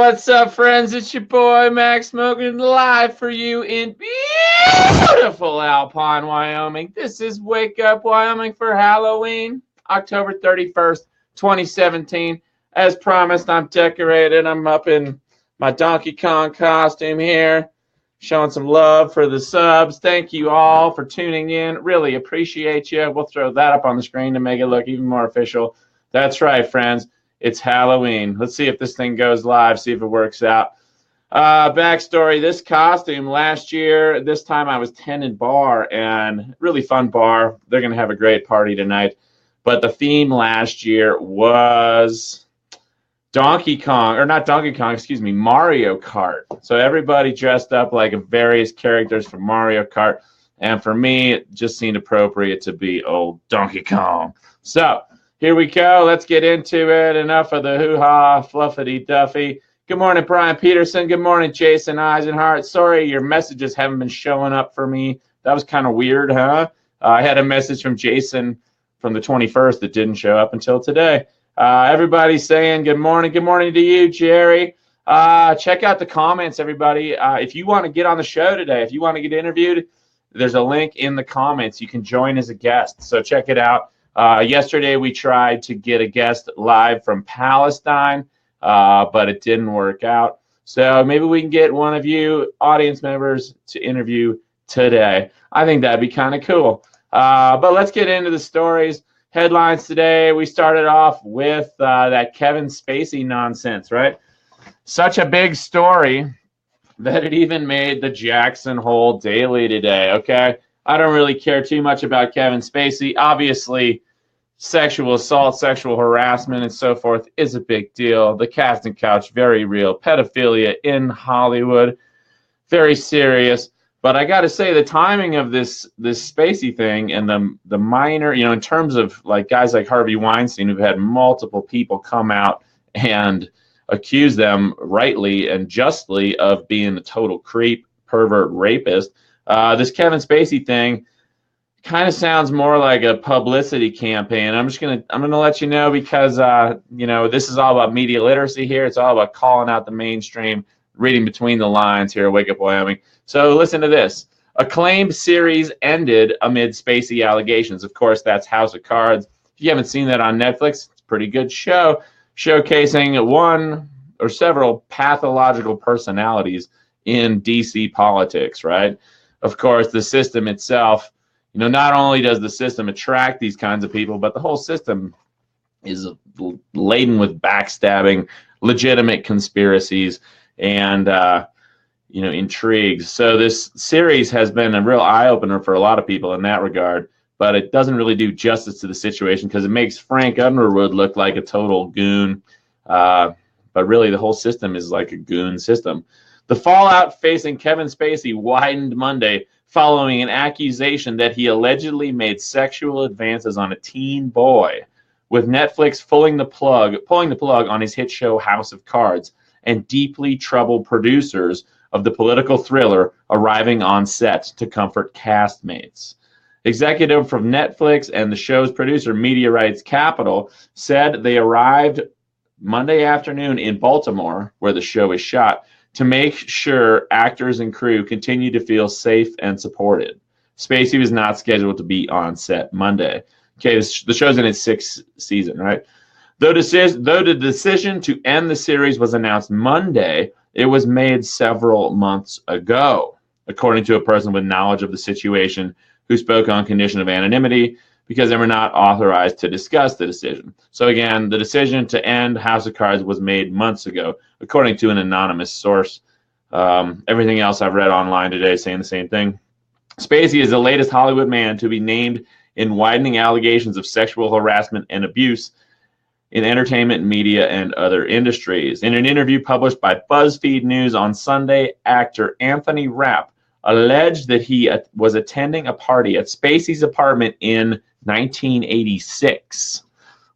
What's up, friends? It's your boy Max Mogren, live for you in beautiful Alpine, Wyoming. This is Wake Up Wyoming for Halloween, October 31st, 2017. As promised, I'm decorated. I'm up in my Donkey Kong costume here, showing some love for the subs. Thank you all for tuning in. Really appreciate you. We'll throw that up on the screen to make it look even more official. That's right, friends. It's Halloween. Let's see if this thing goes live, see if it works out. Backstory, this costume last year, this time I was tending bar, and really fun bar. They're going to have a great party tonight. But the theme last year was Donkey Kong, or not Donkey Kong, excuse me, Mario Kart. So everybody dressed up like various characters from Mario Kart. And for me, it just seemed appropriate to be old Donkey Kong. So here we go. Let's get into it. Enough of the hoo-ha, fluffity-duffy. Good morning, Brian Peterson. Good morning, Jason Eisenhart. Sorry, your messages haven't been showing up for me. That was kind of weird, huh? I had a message from Jason from the 21st that didn't show up until today. Everybody's saying good morning. Good morning to you, Jerry. Check out the comments, everybody. If you want to get on the show today, if you want to get interviewed, there's a link in the comments. You can join as a guest, so check it out. Yesterday, we tried to get a guest live from Palestine, but it didn't work out. So maybe we can get one of you audience members to interview today. I think that'd be kind of cool. But let's get into the stories. Headlines today. We started off with that Kevin Spacey nonsense, right? Such a big story that it even made the Jackson Hole Daily today, okay? I don't really care too much about Kevin Spacey. Obviously, sexual assault, sexual harassment, and so forth is a big deal. The casting couch, very real. Pedophilia in Hollywood, very serious. But I got to say, the timing of this Spacey thing and the minor, in terms of like guys like Harvey Weinstein who've had multiple people come out and accuse them rightly and justly of being a total creep, pervert, rapist. This Kevin Spacey thing kind of sounds more like a publicity campaign. I'm gonna let you know because this is all about media literacy here. It's all about calling out the mainstream, reading between the lines here at Wake Up Wyoming. So listen to this. Acclaimed series ended amid Spacey allegations. Of course, that's House of Cards. If you haven't seen that on Netflix, it's a pretty good show, showcasing one or several pathological personalities in DC politics, right? Of course, the system itself, not only does the system attract these kinds of people, but the whole system is laden with backstabbing, legitimate conspiracies, and intrigues. So this series has been a real eye-opener for a lot of people in that regard, but it doesn't really do justice to the situation because it makes Frank Underwood look like a total goon, but really the whole system is like a goon system. The fallout facing Kevin Spacey widened Monday following an accusation that he allegedly made sexual advances on a teen boy, with Netflix pulling the plug on his hit show House of Cards, and deeply troubled producers of the political thriller arriving on set to comfort castmates. Executive from Netflix and the show's producer, Media Rights Capital, said they arrived Monday afternoon in Baltimore, where the show is shot, to make sure actors and crew continue to feel safe and supported. Spacey was not scheduled to be on set Monday. Okay, the show's in its 6th season, right? Though the decision to end the series was announced Monday, it was made several months ago, according to a person with knowledge of the situation who spoke on condition of anonymity because they were not authorized to discuss the decision. So again, the decision to end House of Cards was made months ago, according to an anonymous source. Everything else I've read online today is saying the same thing. Spacey is the latest Hollywood man to be named in widening allegations of sexual harassment and abuse in entertainment, media, and other industries. In an interview published by BuzzFeed News on Sunday, actor Anthony Rapp alleged that he was attending a party at Spacey's apartment in 1986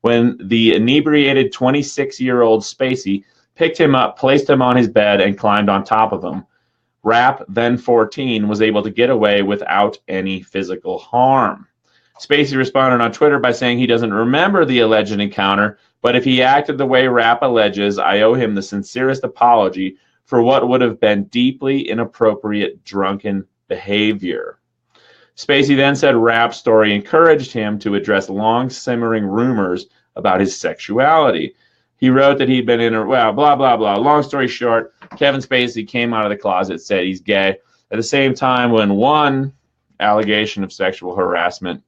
when the inebriated 26-year-old Spacey picked him up, placed him on his bed, and climbed on top of him. Rapp, then 14, was able to get away without any physical harm. Spacey responded on Twitter by saying he doesn't remember the alleged encounter, but if he acted the way Rapp alleges, I owe him the sincerest apology for what would have been deeply inappropriate drunken behavior. Spacey then said Rapp's story encouraged him to address long-simmering rumors about his sexuality. He wrote that he'd been in a, well, blah, blah, blah. Long story short, Kevin Spacey came out of the closet, said he's gay. At the same time, when one allegation of sexual harassment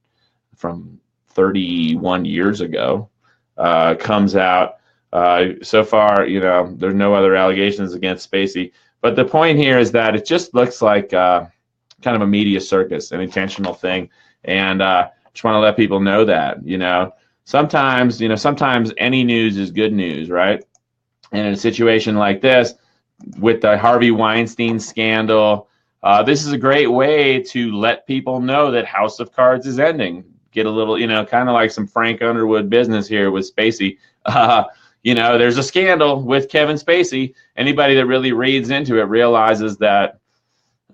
from 31 years ago comes out, so far, you know, there's no other allegations against Spacey. But the point here is that it just looks like kind of a media circus, an intentional thing. And just want to let people know that, you know, sometimes any news is good news, right? And in a situation like this, with the Harvey Weinstein scandal, this is a great way to let people know that House of Cards is ending. Get a little, you know, kind of like some Frank Underwood business here with Spacey. You know, there's a scandal with Kevin Spacey. Anybody that really reads into it realizes that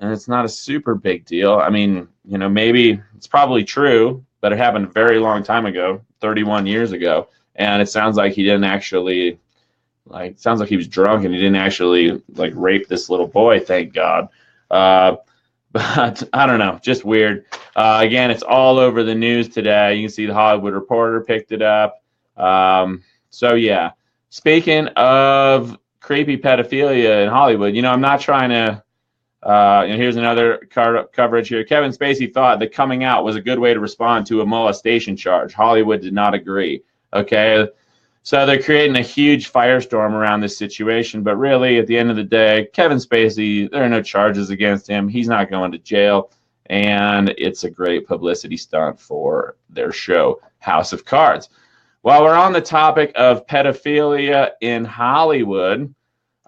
it's not a super big deal. I mean, you know, maybe it's probably true, but it happened a very long time ago, 31 years ago. And it sounds like he didn't actually, like, sounds like he was drunk and he didn't actually, like, rape this little boy, thank God. But I don't know, just weird. Again, it's all over the news today. You can see the Hollywood Reporter picked it up. So, yeah. Speaking of creepy pedophilia in Hollywood, you know, I'm not trying to, and here's another coverage here. Kevin Spacey thought that coming out was a good way to respond to a molestation charge. Hollywood did not agree. Okay, so they're creating a huge firestorm around this situation. But really, at the end of the day, Kevin Spacey, there are no charges against him. He's not going to jail. And it's a great publicity stunt for their show, House of Cards. While we're on the topic of pedophilia in Hollywood,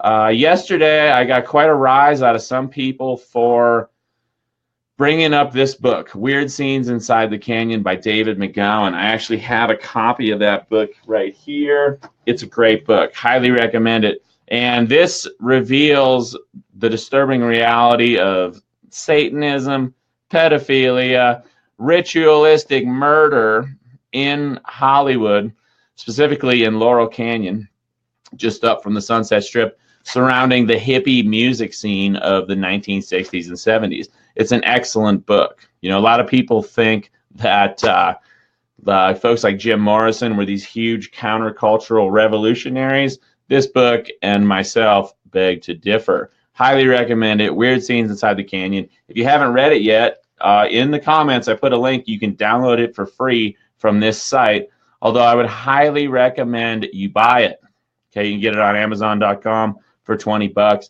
yesterday, I got quite a rise out of some people for bringing up this book, Weird Scenes Inside the Canyon by David McGowan. I actually have a copy of that book right here. It's a great book. Highly recommend it. And this reveals the disturbing reality of Satanism, pedophilia, ritualistic murder in Hollywood, specifically in Laurel Canyon, just up from the Sunset Strip, surrounding the hippie music scene of the 1960s and 70s. It's an excellent book. You know, a lot of people think that folks like Jim Morrison were these huge countercultural revolutionaries. This book and myself beg to differ. Highly recommend it. Weird Scenes Inside the Canyon. If you haven't read it yet, in the comments I put a link. You can download it for free from this site, although I would highly recommend you buy it. Okay, you can get it on Amazon.com for $20.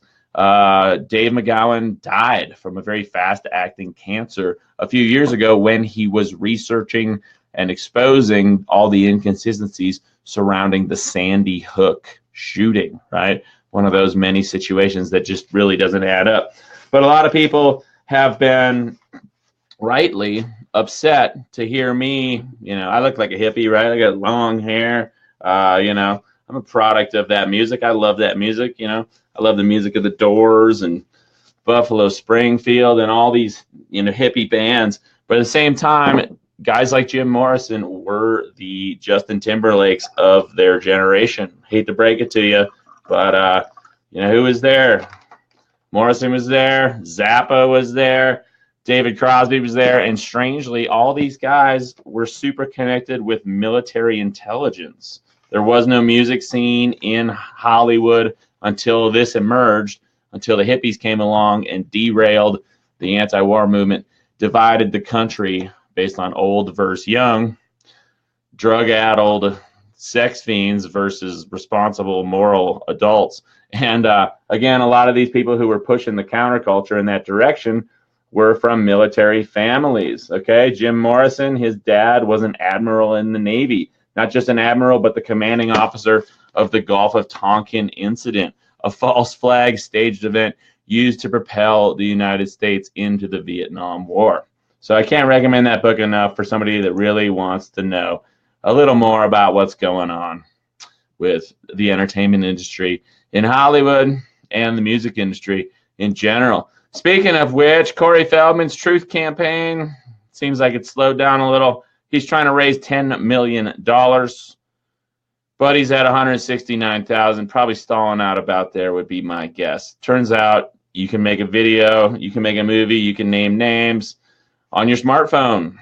Dave McGowan died from a very fast-acting cancer a few years ago when he was researching and exposing all the inconsistencies surrounding the Sandy Hook shooting, right? One of those many situations that just really doesn't add up. But a lot of people have been rightly upset to hear me, you know, I look like a hippie, right? I got long hair, you know, I'm a product of that music. I love that music, you know. I love the music of the Doors and Buffalo Springfield and all these, you know, hippie bands. But at the same time, guys like Jim Morrison were the Justin Timberlakes of their generation. Hate to break it to you, but, you know, who was there? Morrison was there. Zappa was there. David Crosby was there. And strangely, all these guys were super connected with military intelligence. There was no music scene in Hollywood until this emerged, until the hippies came along and derailed the anti-war movement, divided the country based on old versus young, drug-addled sex fiends versus responsible moral adults. And again, a lot of these people who were pushing the counterculture in that direction were from military families. Okay, Jim Morrison, his dad was an admiral in the Navy. Not just an admiral, but the commanding officer of the Gulf of Tonkin incident, a false flag staged event used to propel the United States into the Vietnam War. So I can't recommend that book enough for somebody that really wants to know a little more about what's going on with the entertainment industry in Hollywood and the music industry in general. Speaking of which, Corey Feldman's Truth Campaign seems like it slowed down a little. He's trying to raise $10 million, but he's at 169,000, probably stalling out about there would be my guess. Turns out you can make a video, you can make a movie, you can name names on your smartphone.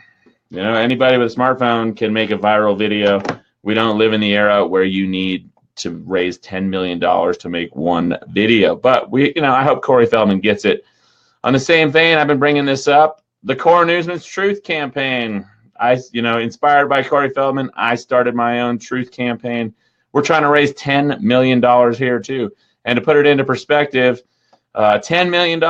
You know, anybody with a smartphone can make a viral video. We don't live in the era where you need to raise $10 million to make one video. But I hope Corey Feldman gets it. On the same vein, I've been bringing this up. The Core Newsman's Truth campaign. Inspired by Corey Feldman, I started my own truth campaign. We're trying to raise $10 million here too. And to put it into perspective, $10 million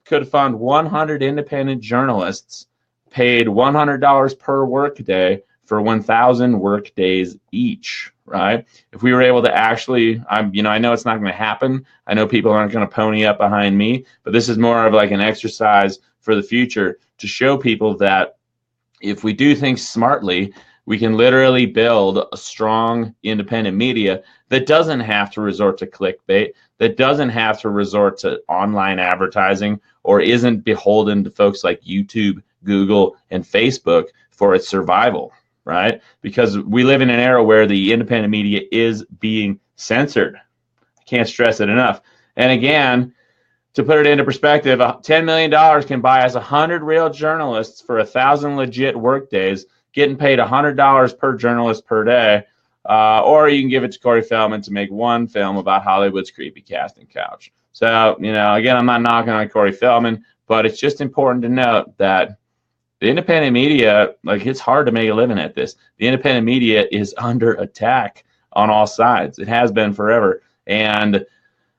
could fund 100 independent journalists paid $100 per workday for 1,000 work days each, right? If we were able to actually, I know it's not going to happen. I know people aren't going to pony up behind me, but this is more of like an exercise for the future to show people that if we do things smartly, we can literally build a strong independent media that doesn't have to resort to clickbait, that doesn't have to resort to online advertising, or isn't beholden to folks like YouTube, Google, and Facebook for its survival, right? Because we live in an era where the independent media is being censored. I can't stress it enough. And again, to put it into perspective, $10 million can buy us 100 real journalists for 1,000 legit work days, getting paid $100 per journalist per day. Or you can give it to Corey Feldman to make one film about Hollywood's creepy casting couch. So, again, I'm not knocking on Corey Feldman, but it's just important to note that the independent media, it's hard to make a living at this. The independent media is under attack on all sides. It has been forever. And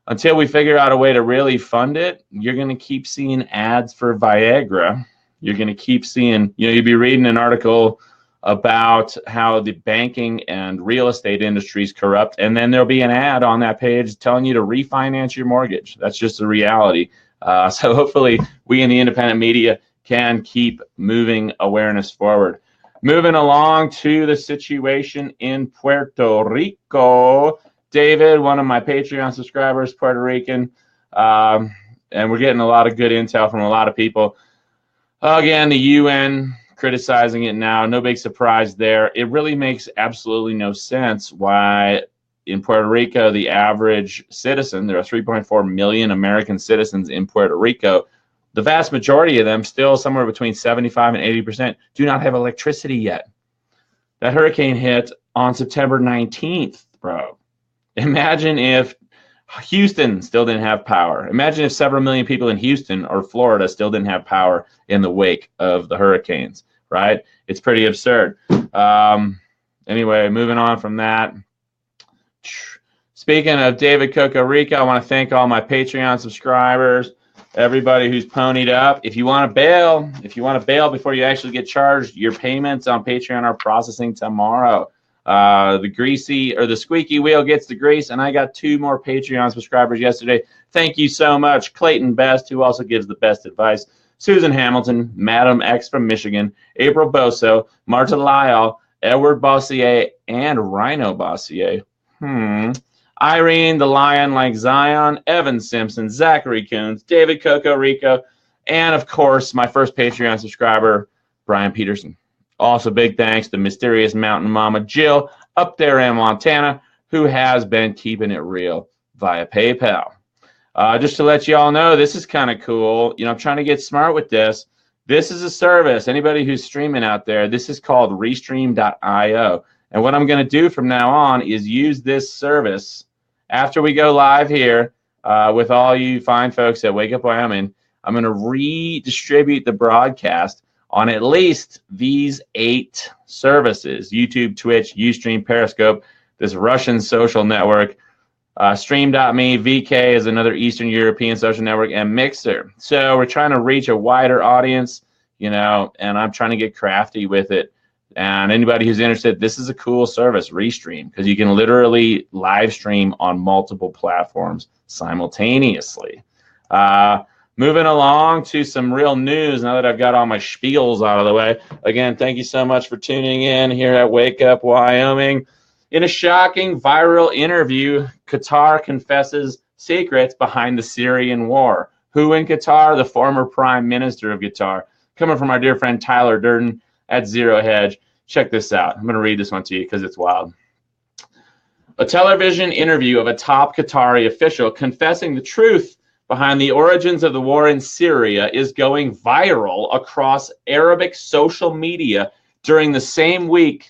until we figure out a way to really fund it, you're going to keep seeing ads for Viagra. You're going to keep seeing, you'll be reading an article about how the banking and real estate industry is corrupt, and then there'll be an ad on that page telling you to refinance your mortgage. That's just the reality. So hopefully we in the independent media can keep moving awareness forward. Moving along to the situation in Puerto Rico. David, one of my Patreon subscribers, Puerto Rican, and we're getting a lot of good intel from a lot of people. Again, the UN criticizing it now. No big surprise there. It really makes absolutely no sense why in Puerto Rico, the average citizen, there are 3.4 million American citizens in Puerto Rico. The vast majority of them, still somewhere between 75 and 80%, do not have electricity yet. That hurricane hit on September 19th, bro. Imagine if Houston still didn't have power. Imagine if several million people in Houston or Florida still didn't have power in the wake of the hurricanes, right? It's pretty absurd. Anyway, moving on from that. Speaking of David Cocorico, I want to thank all my Patreon subscribers, everybody who's ponied up. If you want to bail before you actually get charged, your payments on Patreon are processing tomorrow. The squeaky wheel gets the grease, and I got 2 more Patreon subscribers yesterday. Thank you so much. Clayton Best, who also gives the best advice, Susan Hamilton, Madam X from Michigan, April Boso, Marta Lyle, Edward Bossier, and Rhino Bossier. Irene the Lion like Zion, Evan Simpson, Zachary Coons, David Cocorico, and of course my first Patreon subscriber, Brian Peterson. Also, big thanks to Mysterious Mountain Mama Jill up there in Montana, who has been keeping it real via PayPal. Just to let you all know, this is kind of cool. I'm trying to get smart with this. This is a service. Anybody who's streaming out there, this is called Restream.io. And what I'm going to do from now on is use this service after we go live here with all you fine folks at Wake Up Wyoming. I'm going to redistribute the broadcast on at least these 8 services: YouTube, Twitch, Ustream, Periscope, this Russian social network, Stream.me, VK is another Eastern European social network, and Mixer. So we're trying to reach a wider audience, and I'm trying to get crafty with it. And anybody who's interested, this is a cool service, Restream, because you can literally live stream on multiple platforms simultaneously. Moving along to some real news now that I've got all my spiels out of the way. Again, thank you so much for tuning in here at Wake Up Wyoming. In a shocking viral interview, Qatar confesses secrets behind the Syrian war. Who in Qatar? The former prime minister of Qatar. Coming from our dear friend Tyler Durden. at Zero Hedge. Check this out. I'm going to read this one to you because it's wild. A television interview of a top Qatari official confessing the truth behind the origins of the war in Syria is going viral across Arabic social media during the same week.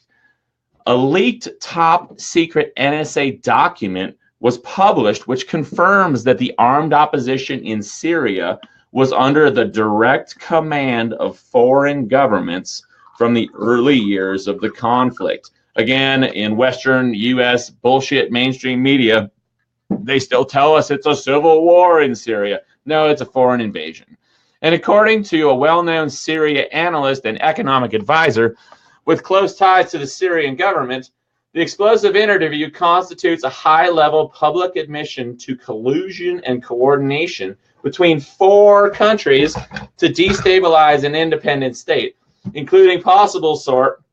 A leaked top secret NSA document was published, which confirms that the armed opposition in Syria was under the direct command of foreign governments from the early years of the conflict. Again, in Western U.S. bullshit mainstream media, they still tell us it's a civil war in Syria. No, it's a foreign invasion. And according to a well-known Syria analyst and economic advisor with close ties to the Syrian government, the explosive interview constitutes a high-level public admission to collusion and coordination between 4 countries to destabilize an independent state, including possible support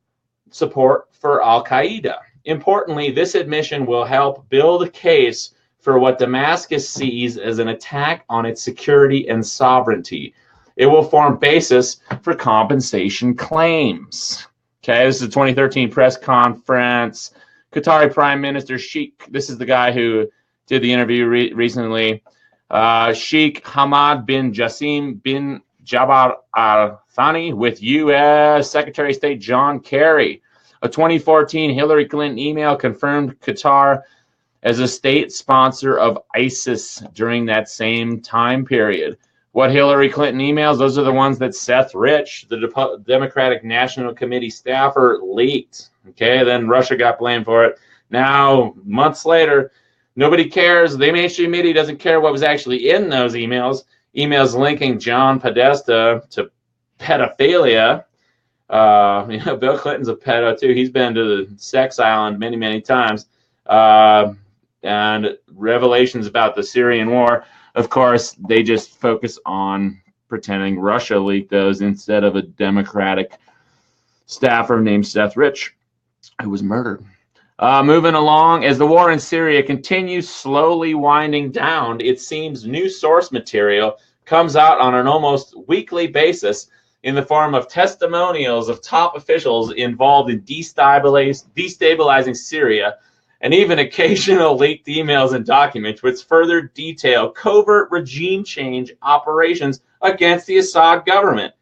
for Al-Qaeda. Importantly, this admission will help build a case for what Damascus sees as an attack on its security and sovereignty. It will form basis for compensation claims. Okay, this is a 2013 press conference. Qatari Prime Minister Sheikh, this is the guy who did the interview recently, Sheikh Hamad bin Jassim bin Jabbar al-Thani with U.S. Secretary of State John Kerry. A 2014 Hillary Clinton email confirmed Qatar as a state sponsor of ISIS during that same time period. What Hillary Clinton emails? Those are the ones that Seth Rich, the Democratic National Committee staffer, leaked. Okay, then Russia got blamed for it. Now, months later, nobody cares. The mainstream media doesn't care what was actually in those emails. Emails linking John Podesta to pedophilia. Bill Clinton's a pedo too. He's been to the sex island many, many times. And revelations about the Syrian war. Of course, they just focus on pretending Russia leaked those instead of a Democratic staffer named Seth Rich, who was murdered. Moving along, as the war in Syria continues slowly winding down, it seems new source material comes out on an almost weekly basis in the form of testimonials of top officials involved in destabilizing Syria, and even occasional leaked emails and documents which further detail covert regime change operations against the Assad government.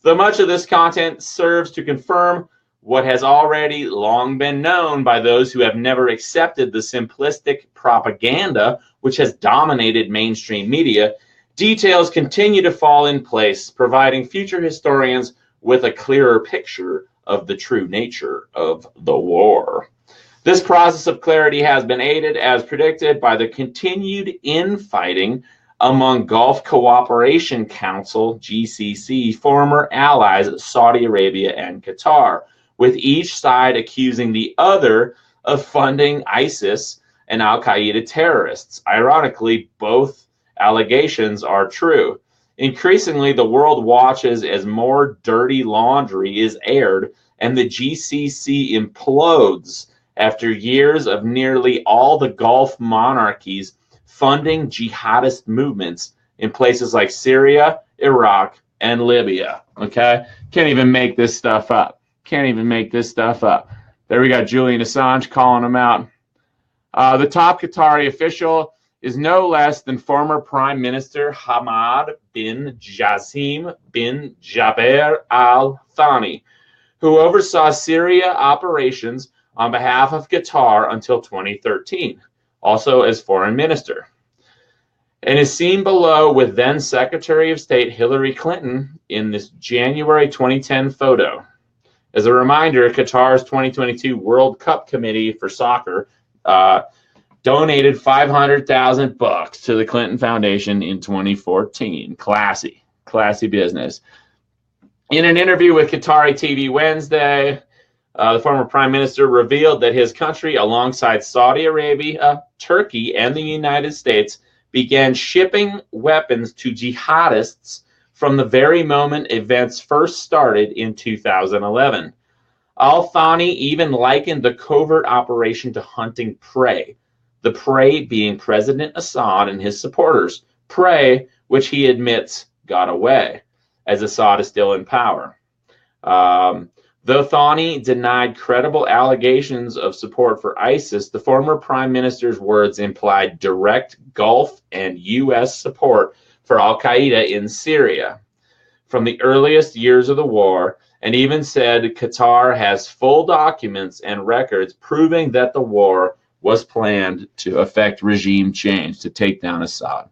Though much of this content serves to confirm what has already long been known by those who have never accepted the simplistic propaganda which has dominated mainstream media, details continue to fall in place, providing future historians with a clearer picture of the true nature of the war. This process of clarity has been aided, as predicted, by the continued infighting among Gulf Cooperation Council, GCC, former allies Saudi Arabia and Qatar, with each side accusing the other of funding ISIS and Al-Qaeda terrorists. Ironically, both allegations are true. Increasingly, the world watches as more dirty laundry is aired and the GCC implodes after years of nearly all the Gulf monarchies funding jihadist movements in places like Syria, Iraq, and Libya. Okay? Can't even make this stuff up. Can't even make this stuff up. There we got Julian Assange calling him out. The top Qatari official is no less than former Prime Minister Hamad bin Jassim bin Jabbar al-Thani, who oversaw Syria operations on behalf of Qatar until 2013, also as foreign minister, and is seen below with then Secretary of State Hillary Clinton in this January 2010 photo. As a reminder, Qatar's 2022 World Cup Committee for Soccer donated $500,000 to the Clinton Foundation in 2014. Classy business. In an interview with Qatari TV Wednesday, the former prime minister revealed that his country, alongside Saudi Arabia, Turkey, and the United States, began shipping weapons to jihadists from the very moment events first started in 2011. Al-Thani even likened the covert operation to hunting prey, the prey being President Assad and his supporters, prey which he admits got away, as Assad is still in power. Though Thani denied credible allegations of support for ISIS, the former prime minister's words implied direct Gulf and U.S. support for al-Qaeda in Syria from the earliest years of the war, and even said Qatar has full documents and records proving that the war was planned to effect regime change to take down Assad.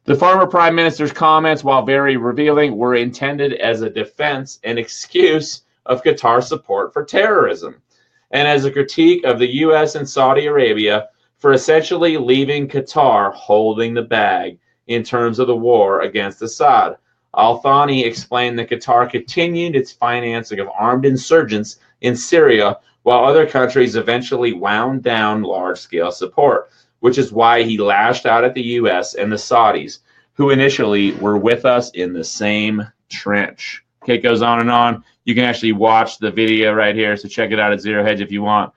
The former prime minister's comments, while very revealing, were intended as a defense and excuse of Qatar's support for terrorism, and as a critique of the U.S. and Saudi Arabia for essentially leaving Qatar holding the bag in terms of the war against Assad. Al-Thani explained that Qatar continued its financing of armed insurgents in Syria, while other countries eventually wound down large-scale support, which is why he lashed out at the U.S. and the Saudis, who initially were with us in the same trench. Okay, it goes on and on. You can actually watch the video right here, so check it out at Zero Hedge if you want.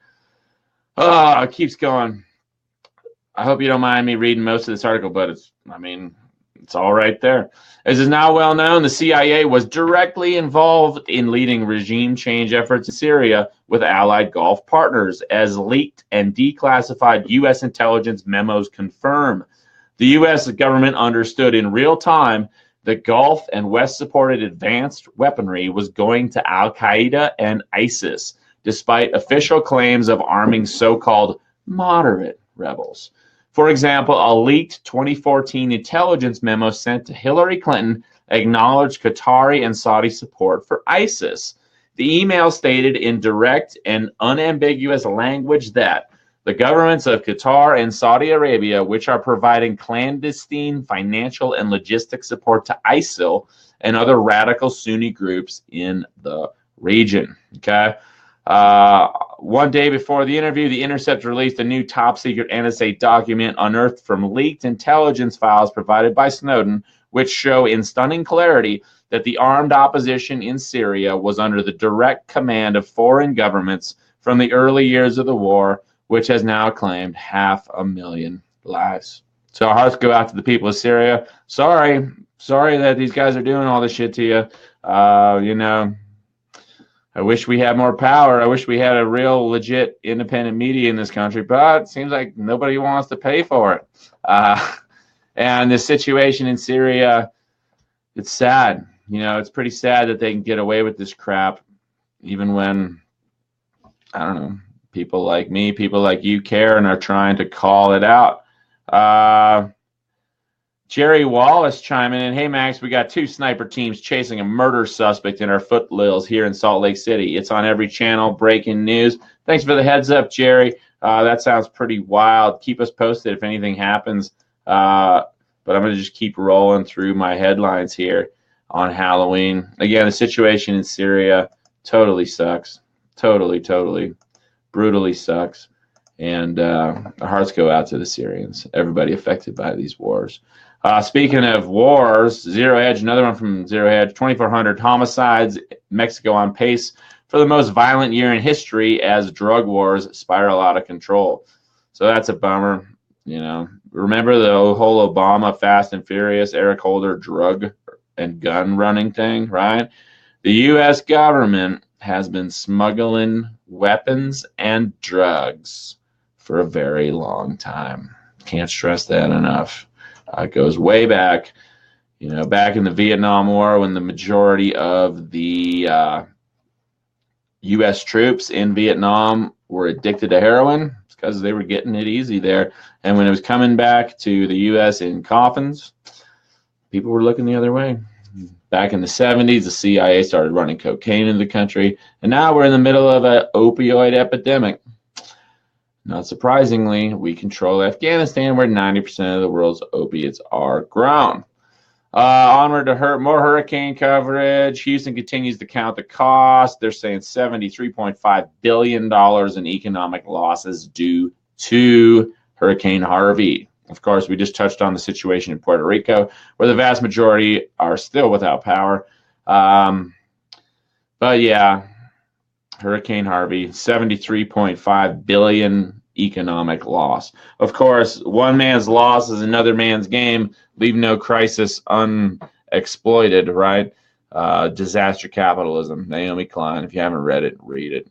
Oh, it keeps going. I hope you don't mind me reading most of this article, but it's all right there. As is now well known, the CIA was directly involved in leading regime change efforts in Syria with allied Gulf partners, as leaked and declassified U.S. intelligence memos confirm. The U.S. government understood in real time that Gulf and West-supported advanced weaponry was going to al-Qaeda and ISIS, despite official claims of arming so-called moderate rebels. For example, a leaked 2014 intelligence memo sent to Hillary Clinton acknowledged Qatari and Saudi support for ISIS. The email stated in direct and unambiguous language that the governments of Qatar and Saudi Arabia, which are providing clandestine financial and logistic support to ISIL and other radical Sunni groups in the region. Okay. One day before the interview, The Intercept released a new top-secret NSA document unearthed from leaked intelligence files provided by Snowden, which show in stunning clarity that the armed opposition in Syria was under the direct command of foreign governments from the early years of the war, which has now claimed 500,000 lives. So our hearts go out to the people of Syria. Sorry that these guys are doing all this shit to you. I wish we had more power. I wish we had a real legit independent media in this country, but it seems like nobody wants to pay for it. And the situation in Syria, it's sad. It's pretty sad that they can get away with this crap, even when, I don't know, people like me, people like you care and are trying to call it out. Jerry Wallace chiming in, hey, Max, we got 2 sniper teams chasing a murder suspect in our foothills here in Salt Lake City. It's on every channel, breaking news. Thanks for the heads up, Jerry. That sounds pretty wild. Keep us posted if anything happens. But I'm going to just keep rolling through my headlines here on Halloween. Again, the situation in Syria totally sucks. Totally, brutally sucks. And our hearts go out to the Syrians, everybody affected by these wars. Speaking of wars, Zero Hedge, another one from Zero Hedge, 2,400 homicides, Mexico on pace for the most violent year in history as drug wars spiral out of control. So that's a bummer. Remember the whole Obama Fast and Furious, Eric Holder drug and gun running thing, right? The U.S. government has been smuggling weapons and drugs for a very long time. Can't stress that enough. It goes way back, back in the Vietnam War when the majority of the U.S. troops in Vietnam were addicted to heroin. It's because they were getting it easy there. And when it was coming back to the U.S. in coffins, people were looking the other way. Back in the 70s, the CIA started running cocaine in the country. And now we're in the middle of an opioid epidemic. Not surprisingly, we control Afghanistan, where 90% of the world's opiates are grown. Onward to more hurricane coverage. Houston continues to count the cost. They're saying $73.5 billion in economic losses due to Hurricane Harvey. Of course, we just touched on the situation in Puerto Rico, where the vast majority are still without power. But yeah, Hurricane Harvey, 73.5 billion economic loss. Of course, one man's loss is another man's game. Leave no crisis unexploited, right? Disaster Capitalism, Naomi Klein. If you haven't read it, read it.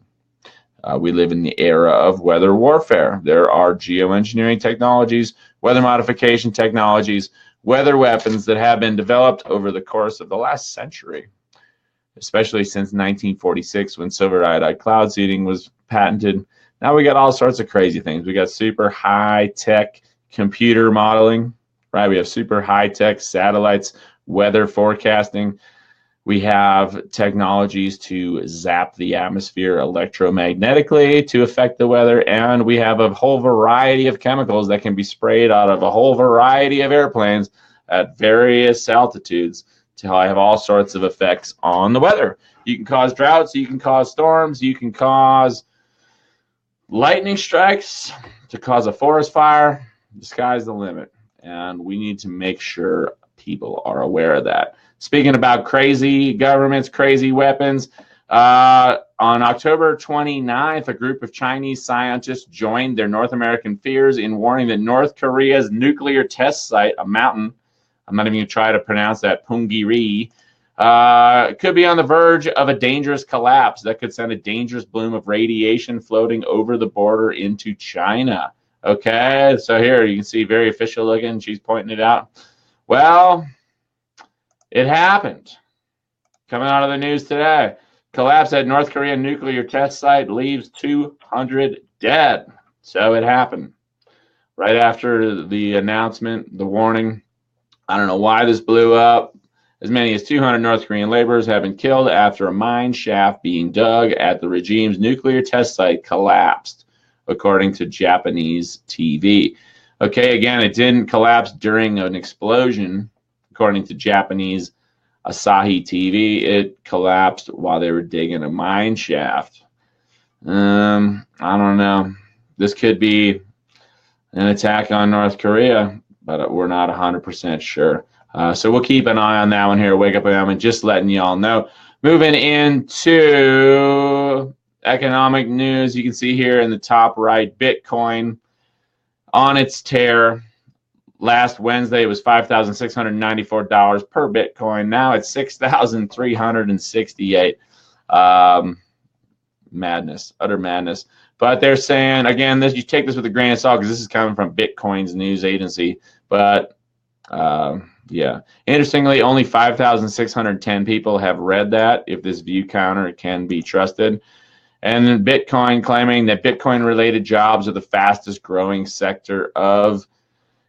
We live in the era of weather warfare. There are geoengineering technologies, weather modification technologies, weather weapons that have been developed over the course of the last century, especially since 1946 when silver iodide cloud seeding was patented. Now we got all sorts of crazy things. We got super high-tech computer modeling, right? We have super high-tech satellites, weather forecasting. We have technologies to zap the atmosphere electromagnetically to affect the weather, and we have a whole variety of chemicals that can be sprayed out of a whole variety of airplanes at various altitudes to have all sorts of effects on the weather. You can cause droughts, you can cause storms, you can cause lightning strikes, to cause a forest fire. The sky's the limit, and we need to make sure people are aware of that. Speaking about crazy governments, crazy weapons, on October 29th, a group of Chinese scientists joined their North American peers in warning that North Korea's nuclear test site, a mountain, I'm not even going to try to pronounce that, Punggye-ri, could be on the verge of a dangerous collapse that could send a dangerous bloom of radiation floating over the border into China. Okay, so here you can see very official looking. She's pointing it out. Well, it happened. Coming out of the news today. Collapse at North Korean nuclear test site leaves 200 dead. So it happened. Right after the announcement, the warning. I don't know why this blew up. As many as 200 North Korean laborers have been killed after a mine shaft being dug at the regime's nuclear test site collapsed, according to Japanese TV. Okay, again, it didn't collapse during an explosion. According to Japanese Asahi TV, it collapsed while they were digging a mine shaft. I don't know. This could be an attack on North Korea, but we're not 100% sure. So we'll keep an eye on that one here. Wake Up Wyoming, just letting y'all know. Moving into economic news, you can see here in the top right, Bitcoin on its tear. Last Wednesday, it was $5,694 per Bitcoin. Now it's $6,368. Madness, utter madness. But they're saying, again, you take this with a grain of salt because this is coming from Bitcoin's news agency. But, yeah. Interestingly, only 5,610 people have read that, if this view counter can be trusted. And then Bitcoin claiming that Bitcoin-related jobs are the fastest growing sector of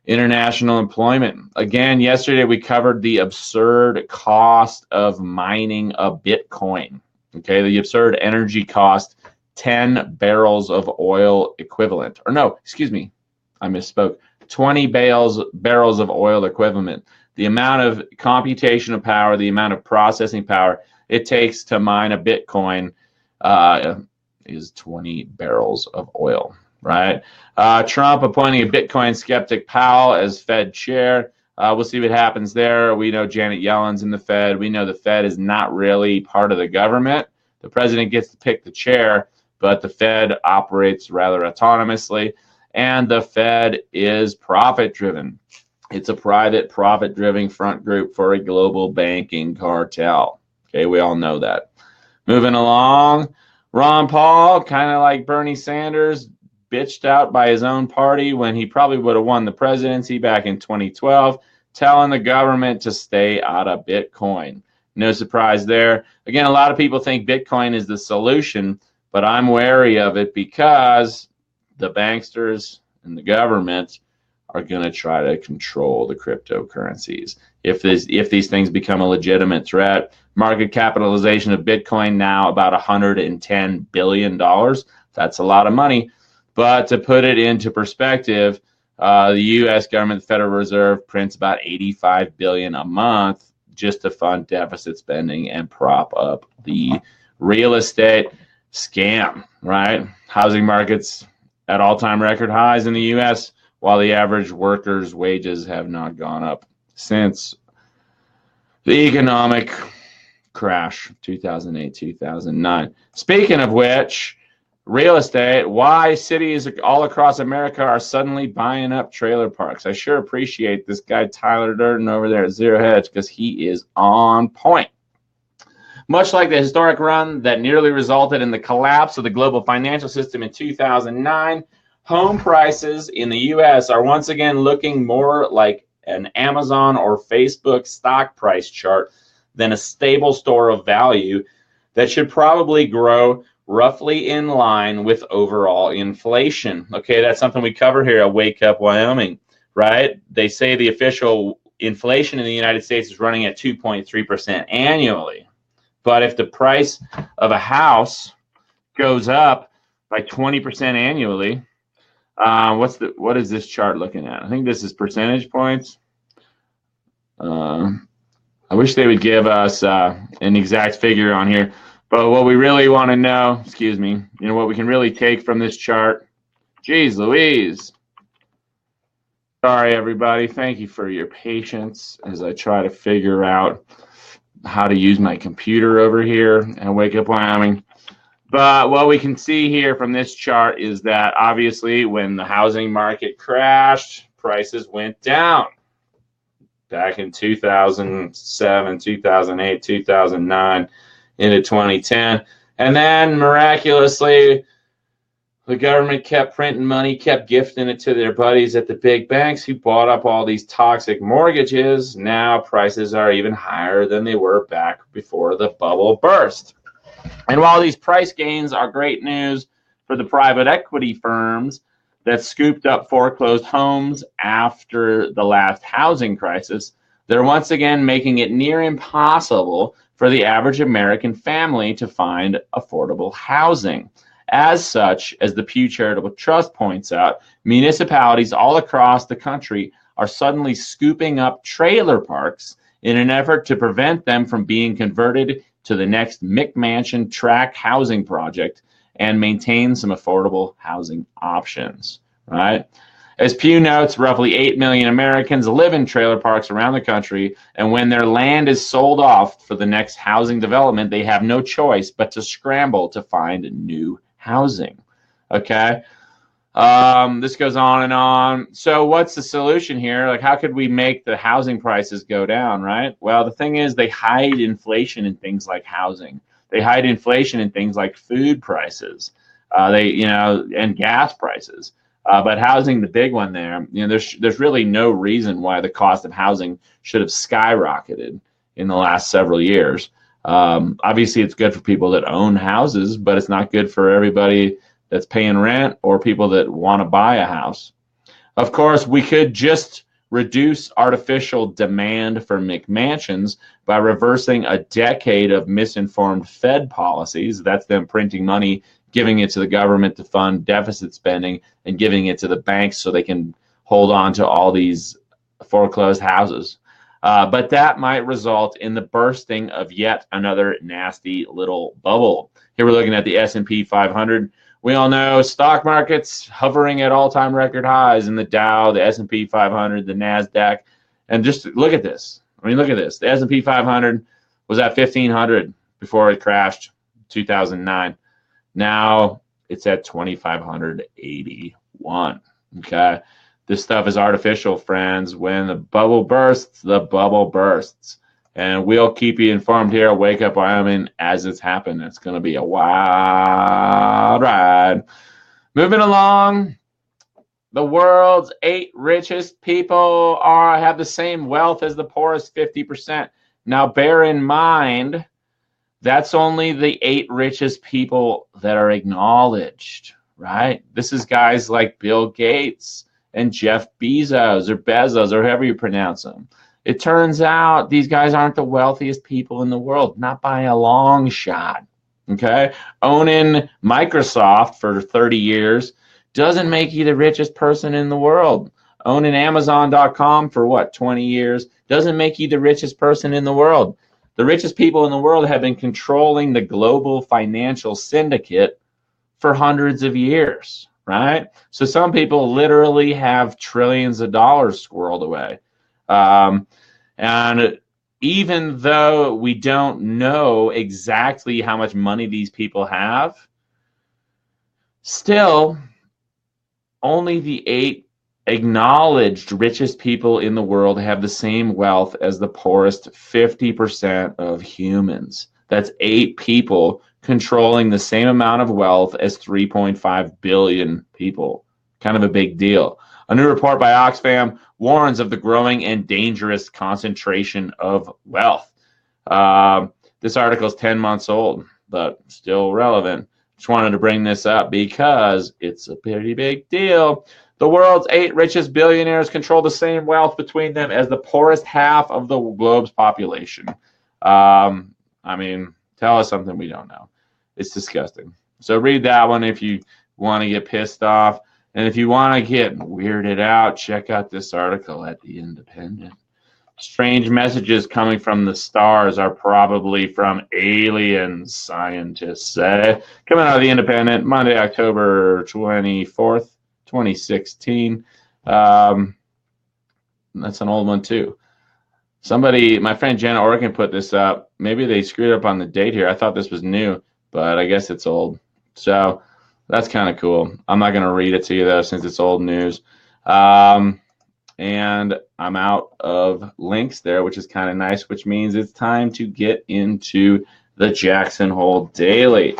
international employment. Again, yesterday we covered the absurd cost of mining a Bitcoin. Okay, the absurd energy cost, 10 barrels of oil equivalent. Or no, excuse me, I misspoke. 20 barrels of oil equivalent. The amount of computational power, the amount of processing power it takes to mine a Bitcoin is 20 barrels of oil. Right? Trump appointing a Bitcoin-Skeptic Powell as Fed chair. We'll see what happens there. We know Janet Yellen's in the Fed. We know the Fed is not really part of the government. The president gets to pick the chair, but the Fed operates rather autonomously, and the Fed is profit-driven. It's a private, profit-driven front group for a global banking cartel. Okay, we all know that. Moving along, Ron Paul, kind of like Bernie Sanders, bitched out by his own party when he probably would have won the presidency back in 2012, telling the government to stay out of Bitcoin. No surprise there. Again, a lot of people think Bitcoin is the solution, but I'm wary of it because the banksters and the government are going to try to control the cryptocurrencies. If these things become a legitimate threat, market capitalization of Bitcoin now about $110 billion. That's a lot of money. But to put it into perspective, the U.S. government, the Federal Reserve, prints about $85 billion a month just to fund deficit spending and prop up the real estate scam, right? Housing markets at all-time record highs in the U.S., while the average worker's wages have not gone up since the economic crash, 2008, 2009. Speaking of which, real estate, why cities all across America are suddenly buying up trailer parks. I sure appreciate this guy Tyler Durden over there at Zero Hedge because he is on point. Much like the historic run that nearly resulted in the collapse of the global financial system in 2009, home prices in the U.S. are once again looking more like an Amazon or Facebook stock price chart than a stable store of value that should probably grow roughly in line with overall inflation. Okay, that's something we cover here at Wake Up Wyoming, right? They say the official inflation in the United States is running at 2.3% annually. But if the price of a house goes up by 20% annually, what is this chart looking at? I think this is percentage points. I wish they would give us an exact figure on here. But what we really want to know, excuse me, what we can really take from this chart. Geez Louise. Sorry, everybody. Thank you for your patience as I try to figure out how to use my computer over here at Wake Up Wyoming. But what we can see here from this chart is that obviously when the housing market crashed, prices went down. Back in 2007, 2008, 2009, into 2010. And then miraculously, the government kept printing money, kept gifting it to their buddies at the big banks who bought up all these toxic mortgages. Now prices are even higher than they were back before the bubble burst. And while these price gains are great news for the private equity firms that scooped up foreclosed homes after the last housing crisis, they're once again making it near impossible for the average American family to find affordable housing. As such, as the Pew Charitable Trust points out, municipalities all across the country are suddenly scooping up trailer parks in an effort to prevent them from being converted to the next McMansion tract housing project and maintain some affordable housing options, right? As Pew notes, roughly 8 million Americans live in trailer parks around the country, and when their land is sold off for the next housing development, they have no choice but to scramble to find new housing. Okay? This goes on and on. So what's the solution here? Like, how could we make the housing prices go down, right? Well, the thing is, they hide inflation in things like housing. They hide inflation in things like food prices, and gas prices. But housing, the big one there, there's really no reason why the cost of housing should have skyrocketed in the last several years. Obviously, it's good for people that own houses, but it's not good for everybody that's paying rent or people that want to buy a house. Of course, we could just reduce artificial demand for McMansions by reversing a decade of misinformed Fed policies. That's them printing money, giving it to the government to fund deficit spending, and giving it to the banks so they can hold on to all these foreclosed houses. But that might result in the bursting of yet another nasty little bubble. Here we're looking at the S&P 500. We all know stock markets hovering at all-time record highs in the Dow, the S&P 500, the NASDAQ. And just look at this. I mean, look at this. The S&P 500 was at 1,500 before it crashed 2009. Now it's at 2,581. Okay. This stuff is artificial, friends. When the bubble bursts, the bubble bursts. And we'll keep you informed here at Wake Up Wyoming as it's happened. It's going to be a wild ride. Moving along, the world's 8 richest people have the same wealth as the poorest 50%. Now, bear in mind, that's only the 8 richest people that are acknowledged, right? This is guys like Bill Gates and Jeff Bezos or however you pronounce them. It turns out these guys aren't the wealthiest people in the world, not by a long shot, okay? Owning Microsoft for 30 years doesn't make you the richest person in the world. Owning Amazon.com for 20 years doesn't make you the richest person in the world. The richest people in the world have been controlling the global financial syndicate for hundreds of years, right? So some people literally have trillions of dollars squirreled away. And even though we don't know exactly how much money these people have, still only the 8 acknowledged richest people in the world have the same wealth as the poorest 50% of humans. That's 8 people controlling the same amount of wealth as 3.5 billion people. Kind of a big deal. A new report by Oxfam warns of the growing and dangerous concentration of wealth. This article is 10 months old, but still relevant. Just wanted to bring this up because it's a pretty big deal. The world's 8 richest billionaires control the same wealth between them as the poorest half of the globe's population. I mean, tell us something we don't know. It's disgusting. So read that one if you want to get pissed off. And if you want to get weirded out, check out this article at The Independent. Strange messages coming from the stars are probably from aliens, scientists say. Coming out of The Independent, Monday, October 24th, 2016. That's an old one, too. Somebody, my friend Jenna Orkin put this up. Maybe they screwed up on the date here. I thought this was new, but I guess it's old. So that's kind of cool. I'm not going to read it to you, though, since it's old news. And I'm out of links there, which is kind of nice, which means it's time to get into the Jackson Hole Daily.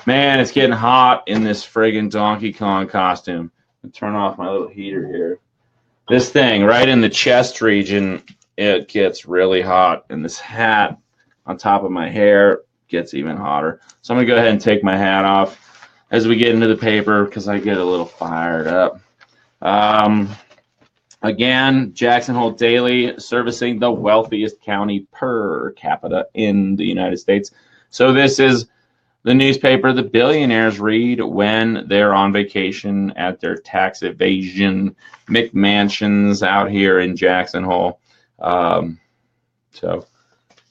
Man, it's getting hot in this friggin' Donkey Kong costume. I'll turn off my little heater here. This thing right in the chest region, it gets really hot. And this hat on top of my hair gets even hotter. So I'm going to go ahead and take my hat off as we get into the paper because I get a little fired up. Again, Jackson Hole Daily servicing the wealthiest county per capita in the United States. So this is the newspaper the billionaires read when they're on vacation at their tax evasion McMansions out here in Jackson Hole. So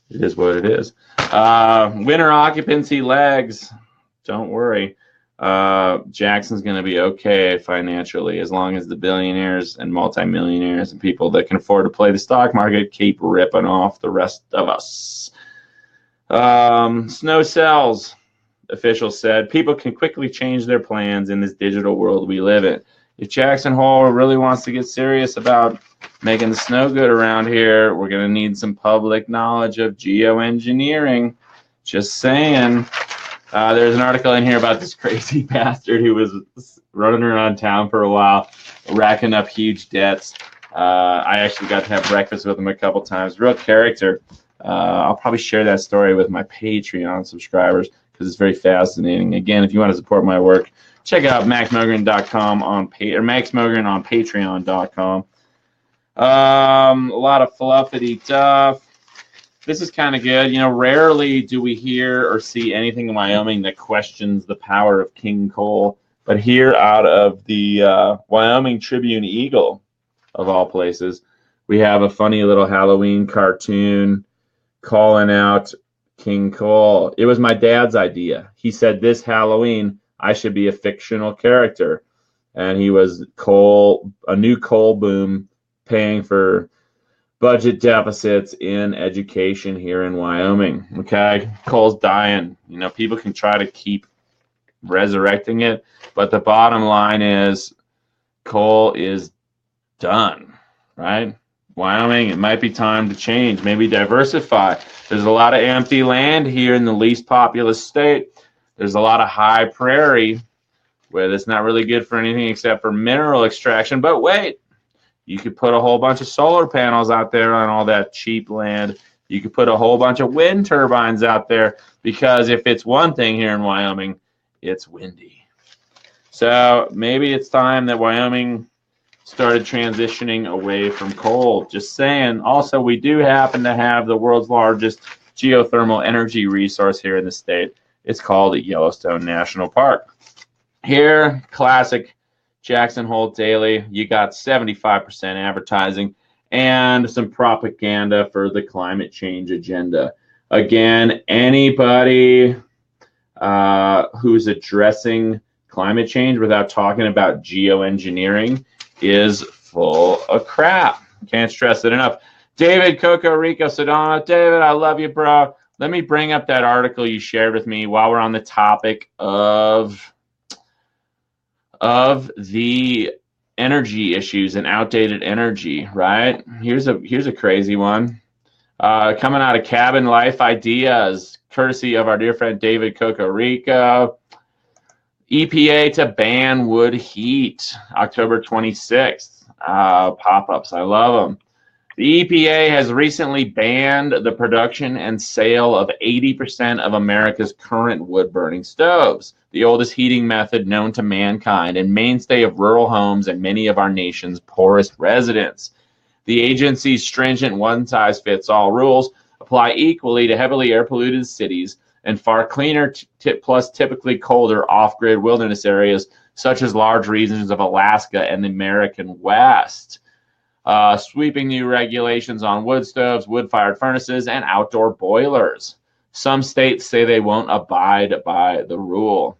it is what it is. Winter occupancy lags. Don't worry. Jackson's going to be okay financially as long as the billionaires and multimillionaires and people that can afford to play the stock market keep ripping off the rest of us. Snow cells, officials said. People can quickly change their plans in this digital world we live in. If Jackson Hole really wants to get serious about making the snow good around here, we're going to need some public knowledge of geoengineering. Just saying. There's an article in here about this crazy bastard who was running around town for a while, racking up huge debts. I actually got to have breakfast with him a couple times. Real character. I'll probably share that story with my Patreon subscribers because it's very fascinating. Again, if you want to support my work, check out maxmogren.com or maxmogren on patreon.com. A lot of fluffity stuff. This is kind of good. You know, rarely do we hear or see anything in Wyoming that questions the power of King Coal. But here out of the Wyoming Tribune Eagle, of all places, we have a funny little Halloween cartoon calling out King Coal. It was my dad's idea. He said this Halloween I should be a fictional character. And he was a new coal boom paying for budget deficits in education here in Wyoming. Okay, coal's dying. You know, people can try to keep resurrecting it, but the bottom line is coal is done, right? Wyoming, it might be time to change, maybe diversify. There's a lot of empty land here in the least populous state. There's a lot of high prairie where it's not really good for anything except for mineral extraction. But wait, you could put a whole bunch of solar panels out there on all that cheap land. You could put a whole bunch of wind turbines out there because if it's one thing here in Wyoming, it's windy. So maybe it's time that Wyoming started transitioning away from coal. Just saying. Also, we do happen to have the world's largest geothermal energy resource here in the state. It's called Yellowstone National Park. Here, classic Jackson Hole Daily, you got 75% advertising and some propaganda for the climate change agenda. Again, anybody who's addressing climate change without talking about geoengineering is full of crap. Can't stress it enough. David Coco Rico Sedano. David, I love you, bro. Let me bring up that article you shared with me while we're on the topic of the energy issues and outdated energy, right? Here's a crazy one. Coming out of Cabin Life Ideas, courtesy of our dear friend David Cocorico. EPA to ban wood heat, October 26th. Pop-ups, I love them. The EPA has recently banned the production and sale of 80% of America's current wood-burning stoves, the oldest heating method known to mankind and mainstay of rural homes and many of our nation's poorest residents. The agency's stringent one-size-fits-all rules apply equally to heavily air-polluted cities and far cleaner plus typically colder off-grid wilderness areas such as large regions of Alaska and the American West. Sweeping new regulations on wood stoves, wood-fired furnaces, and outdoor boilers. Some states say they won't abide by the rule.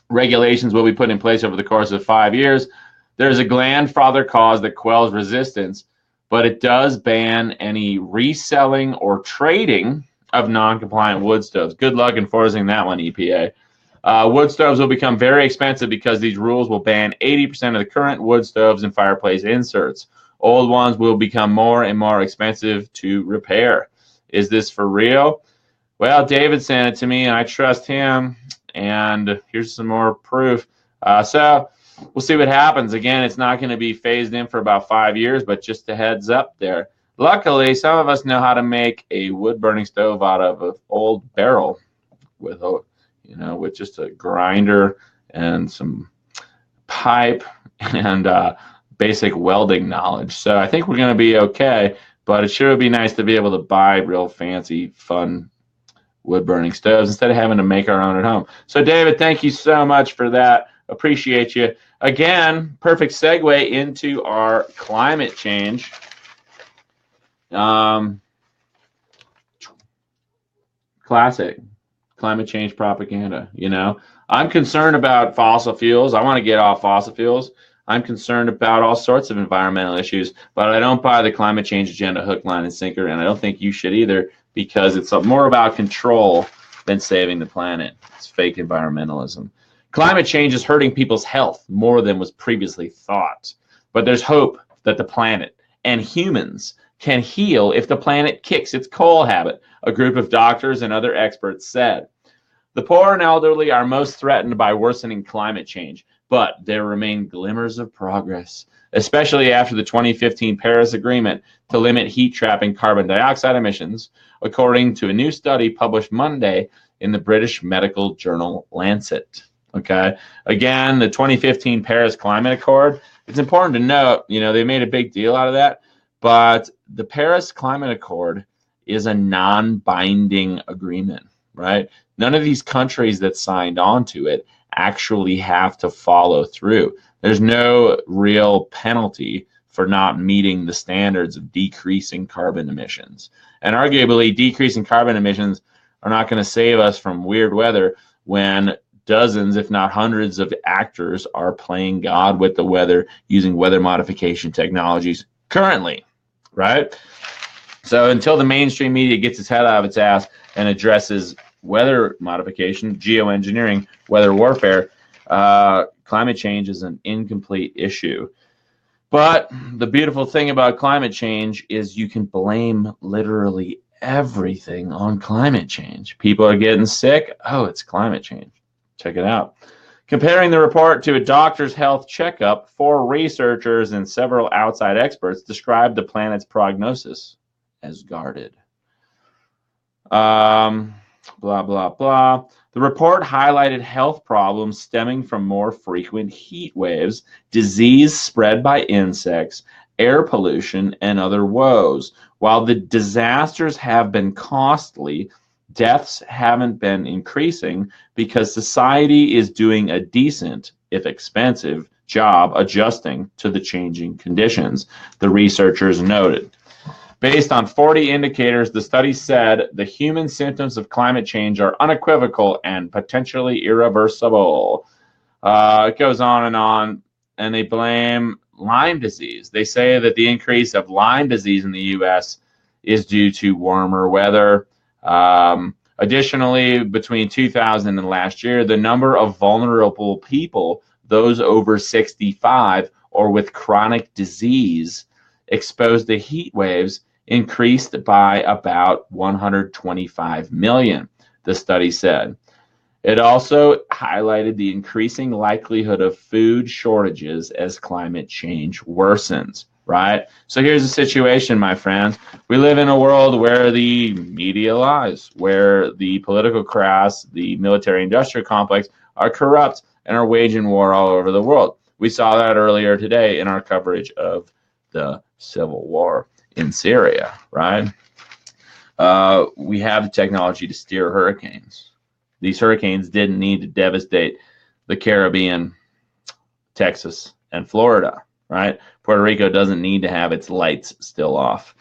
Regulations will be put in place over the course of 5 years. There's a grandfather clause that quells resistance, but it does ban any reselling or trading of non-compliant wood stoves. Good luck enforcing that one, EPA. Wood stoves will become very expensive because these rules will ban 80% of the current wood stoves and fireplace inserts. Old ones will become more and more expensive to repair. Is this for real? Well, David sent it to me, and I trust him. And here's some more proof. So we'll see what happens. Again, it's not going to be phased in for about 5 years, but just a heads up there. Luckily, some of us know how to make a wood-burning stove out of an old barrel with with just a grinder and some pipe and basic welding knowledge. So I think we're going to be okay, but it sure would be nice to be able to buy real fancy, fun wood-burning stoves instead of having to make our own at home. So, David, thank you so much for that. Appreciate you. Again, perfect segue into our climate change. Classic climate change propaganda. I'm concerned about fossil fuels. I want to get off fossil fuels. I'm concerned about all sorts of environmental issues, but I don't buy the climate change agenda hook, line, and sinker, and I don't think you should either, because it's more about control than saving the planet. It's fake environmentalism. Climate change is hurting people's health more than was previously thought, but there's hope that the planet and humans can heal if the planet kicks its coal habit, a group of doctors and other experts said. The poor and elderly are most threatened by worsening climate change, but there remain glimmers of progress, especially after the 2015 Paris Agreement to limit heat trapping carbon dioxide emissions, according to a new study published Monday in the British medical journal Lancet. Okay, again, the 2015 Paris Climate Accord, it's important to note, they made a big deal out of that, but the Paris Climate Accord is a non-binding agreement, right? None of these countries that signed on to it actually have to follow through. There's no real penalty for not meeting the standards of decreasing carbon emissions. And arguably, decreasing carbon emissions are not going to save us from weird weather when dozens, if not hundreds, of actors are playing God with the weather using weather modification technologies currently, right? So until the mainstream media gets its head out of its ass and addresses weather modification, geoengineering, weather warfare, climate change is an incomplete issue. But the beautiful thing about climate change is you can blame literally everything on climate change. People are getting sick. Oh, it's climate change. Check it out. Comparing the report to a doctor's health checkup, 4 researchers and several outside experts described the planet's prognosis as guarded. Blah, blah, blah. The report highlighted health problems stemming from more frequent heat waves, disease spread by insects, air pollution, and other woes. While the disasters have been costly, deaths haven't been increasing because society is doing a decent, if expensive, job adjusting to the changing conditions, the researchers noted. Based on 40 indicators, the study said the human symptoms of climate change are unequivocal and potentially irreversible. It goes on, and they blame Lyme disease. They say that the increase of Lyme disease in the U.S. is due to warmer weather. Additionally, between 2000 and last year, the number of vulnerable people, those over 65 or with chronic disease, exposed to heat waves increased by about 125 million, the study said. It also highlighted the increasing likelihood of food shortages as climate change worsens, right? So here's the situation, my friends. We live in a world where the media lies, where the political class, the military-industrial complex are corrupt and are waging war all over the world. We saw that earlier today in our coverage of the civil war in Syria, right? We have the technology to steer hurricanes. These hurricanes didn't need to devastate the Caribbean, Texas, and Florida, right? Puerto Rico doesn't need to have its lights still off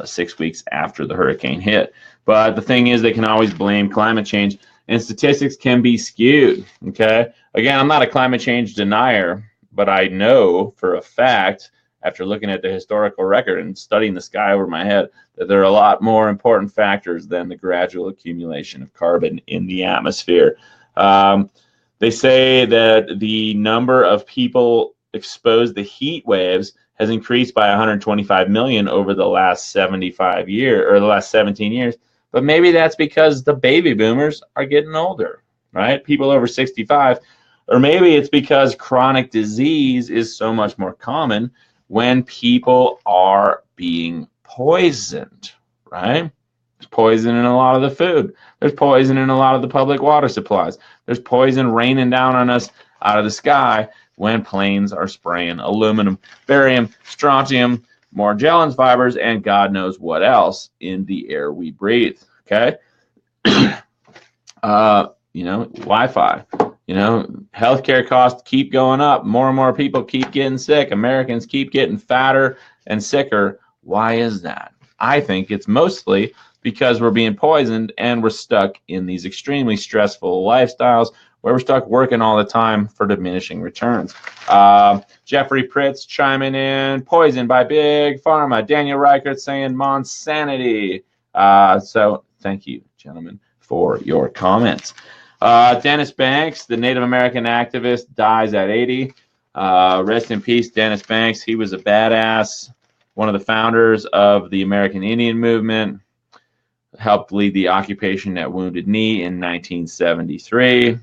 6 weeks after the hurricane hit. But the thing is, they can always blame climate change, and statistics can be skewed, okay? Again, I'm not a climate change denier, but I know for a fact, after looking at the historical record and studying the sky over my head, that there are a lot more important factors than the gradual accumulation of carbon in the atmosphere. They say that the number of people exposed to heat waves has increased by 125 million over the last 75 years, or the last 17 years. But maybe that's because the baby boomers are getting older, right? People over 65. Or maybe it's because chronic disease is so much more common when people are being poisoned, right? There's poison in a lot of the food. There's poison in a lot of the public water supplies. There's poison raining down on us out of the sky when planes are spraying aluminum, barium, strontium, Morgellons fibers, and God knows what else in the air we breathe, okay? Wi-Fi. Healthcare costs keep going up. More and more people keep getting sick. Americans keep getting fatter and sicker. Why is that? I think it's mostly because we're being poisoned and we're stuck in these extremely stressful lifestyles where we're stuck working all the time for diminishing returns. Jeffrey Pritz chiming in, poisoned by Big Pharma. Daniel Reichert saying Monsanity. So thank you, gentlemen, for your comments. Dennis Banks, the Native American activist, dies at 80. Rest in peace, Dennis Banks. He was a badass, one of the founders of the American Indian movement, helped lead the occupation at Wounded Knee in 1973,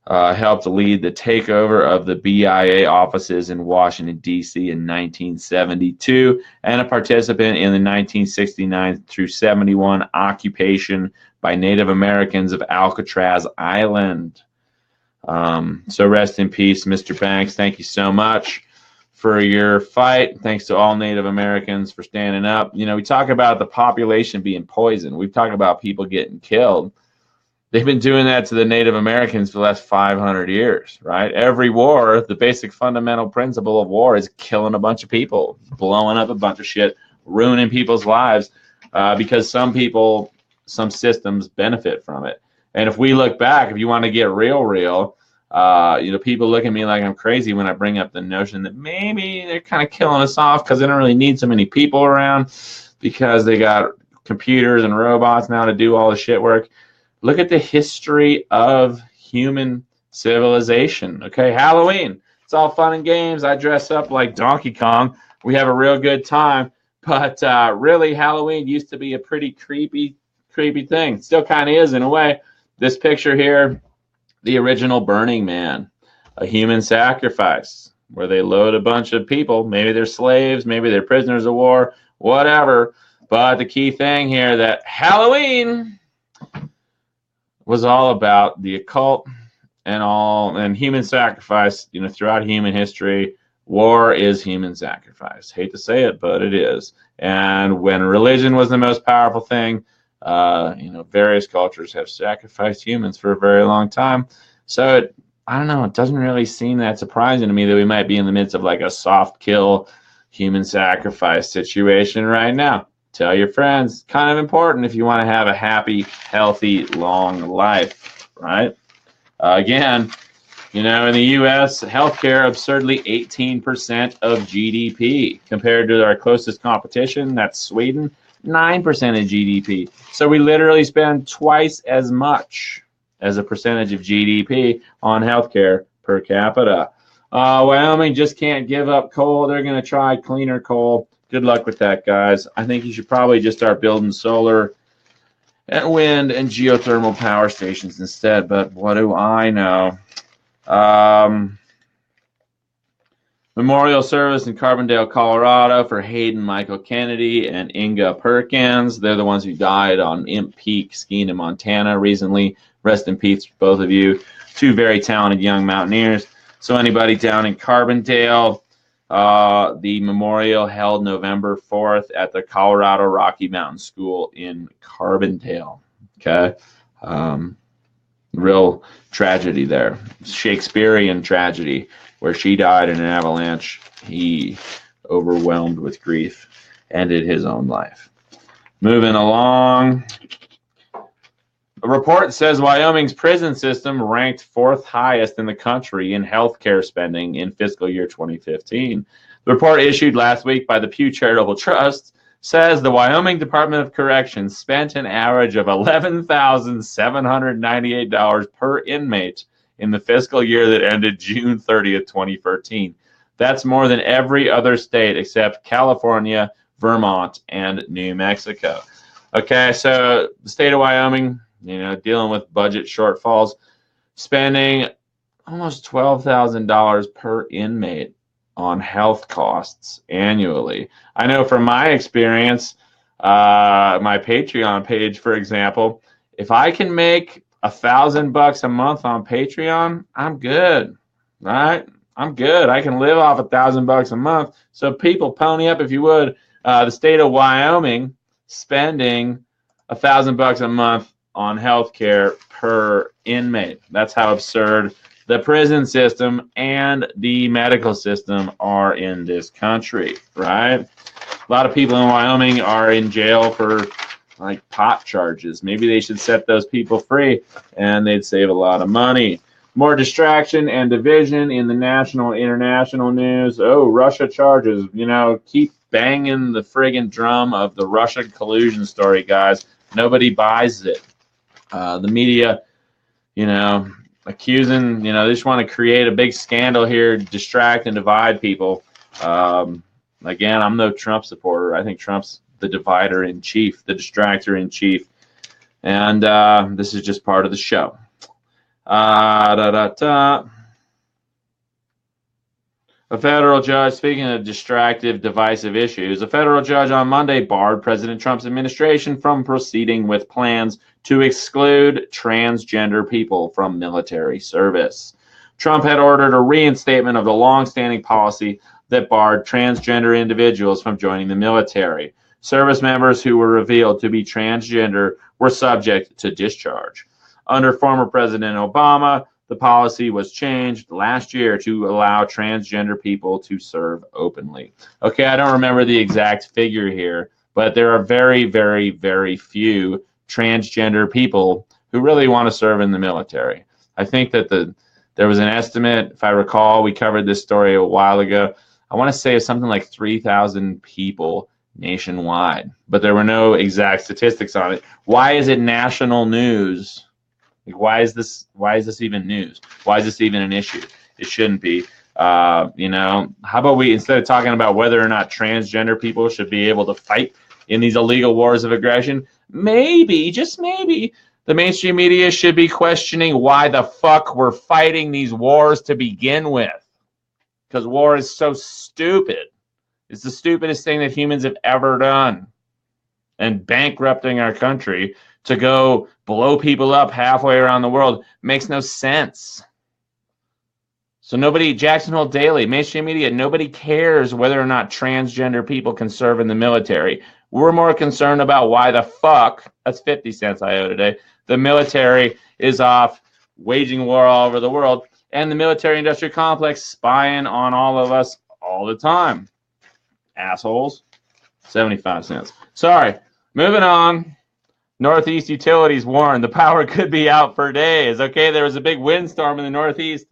helped lead the takeover of the BIA offices in Washington, D.C. in 1972, and a participant in the 1969 through 71 occupation by Native Americans of Alcatraz Island. So rest in peace, Mr. Banks. Thank you so much for your fight. Thanks to all Native Americans for standing up. We talk about the population being poisoned. We've talked about people getting killed. They've been doing that to the Native Americans for the last 500 years, right? Every war, the basic fundamental principle of war is killing a bunch of people, blowing up a bunch of shit, ruining people's lives, because some people, some systems benefit from it. And if we look back, if you want to get real, people look at me like I'm crazy when I bring up the notion that maybe they're kind of killing us off because they don't really need so many people around because they got computers and robots now to do all the shit work. Look at the history of human civilization. Okay, Halloween, it's all fun and games. I dress up like Donkey Kong. We have a real good time. But really, Halloween used to be a pretty creepy thing. Still kind of is in a way. This picture here, the original Burning Man, a human sacrifice where they load a bunch of people. Maybe they're slaves, maybe they're prisoners of war, whatever. But the key thing here that Halloween was all about the occult and human sacrifice. Throughout human history, war is human sacrifice. Hate to say it, but it is. And when religion was the most powerful thing, various cultures have sacrificed humans for a very long time. So I don't know, it doesn't really seem that surprising to me that we might be in the midst of like a soft kill human sacrifice situation right now. Tell your friends, kind of important if you want to have a happy, healthy, long life, right? Again, in the U.S., healthcare absurdly 18% of GDP compared to our closest competition, that's Sweden, 9% of GDP. So we literally spend twice as much as a percentage of GDP on healthcare per capita. Wyoming just can't give up coal. They're going to try cleaner coal Good luck with that, guys. I think you should probably just start building solar and wind and geothermal power stations instead, but what do I know? Memorial service in Carbondale, Colorado for Hayden Michael Kennedy and Inga Perkins. They're the ones who died on Imp Peak skiing in Montana recently. Rest in peace, both of you. Two very talented young mountaineers. So anybody down in Carbondale, the memorial held November 4th at the Colorado Rocky Mountain School in Carbondale. Okay. Real tragedy there. Shakespearean tragedy. Where she died in an avalanche, he, overwhelmed with grief, ended his own life. Moving along. A report says Wyoming's prison system ranked 4th highest in the country in healthcare spending in fiscal year 2015. The report issued last week by the Pew Charitable Trust says the Wyoming Department of Corrections spent an average of $11,798 per inmate in the fiscal year that ended June 30th, 2013. That's more than every other state except California, Vermont, and New Mexico. Okay, so the state of Wyoming, dealing with budget shortfalls, spending almost $12,000 per inmate on health costs annually. I know from my experience, my Patreon page, for example, if I can make $1,000 a month on Patreon, I'm good, right? I'm good. I can live off $1,000 a month. So people, pony up if you would. The state of Wyoming spending $1,000 a month on healthcare per inmate. That's how absurd the prison system and the medical system are in this country, right? A lot of people in Wyoming are in jail for like pot charges. Maybe they should set those people free and they'd save a lot of money. More distraction and division in the national and international news. Oh, Russia charges. Keep banging the friggin' drum of the Russia collusion story, guys. Nobody buys it. The media, accusing, they just want to create a big scandal here, distract and divide people. Again, I'm no Trump supporter. I think Trump's the divider in chief, the distractor in chief. And this is just part of the show. A federal judge, speaking of distractive, divisive issues, a federal judge on Monday barred President Trump's administration from proceeding with plans to exclude transgender people from military service. Trump had ordered a reinstatement of the long-standing policy that barred transgender individuals from joining the military. Service members who were revealed to be transgender were subject to discharge. Under former President Obama, the policy was changed last year to allow transgender people to serve openly. Okay, I don't remember the exact figure here, but there are very, very, very few transgender people who really want to serve in the military. I think that there was an estimate, if I recall, we covered this story a while ago. I want to say it's something like 3,000 people nationwide, but there were no exact statistics on it. Why is it national news? Why is this even news? Why is this even an issue? It shouldn't be. How about we, instead of talking about whether or not transgender people should be able to fight in these illegal wars of aggression, maybe, just maybe, the mainstream media should be questioning why the fuck we're fighting these wars to begin with. Because war is so stupid. It's the stupidest thing that humans have ever done. And bankrupting our country to go blow people up halfway around the world makes no sense. So nobody, Jackson Hole Daily, mainstream media, nobody cares whether or not transgender people can serve in the military. We're more concerned about why the fuck, that's 50 cents I owe today, the military is off waging war all over the world and the military-industrial complex spying on all of us all the time. Assholes. 75 cents. Sorry. Moving on. Northeast Utilities warned the power could be out for days. Okay, there was a big windstorm in the Northeast.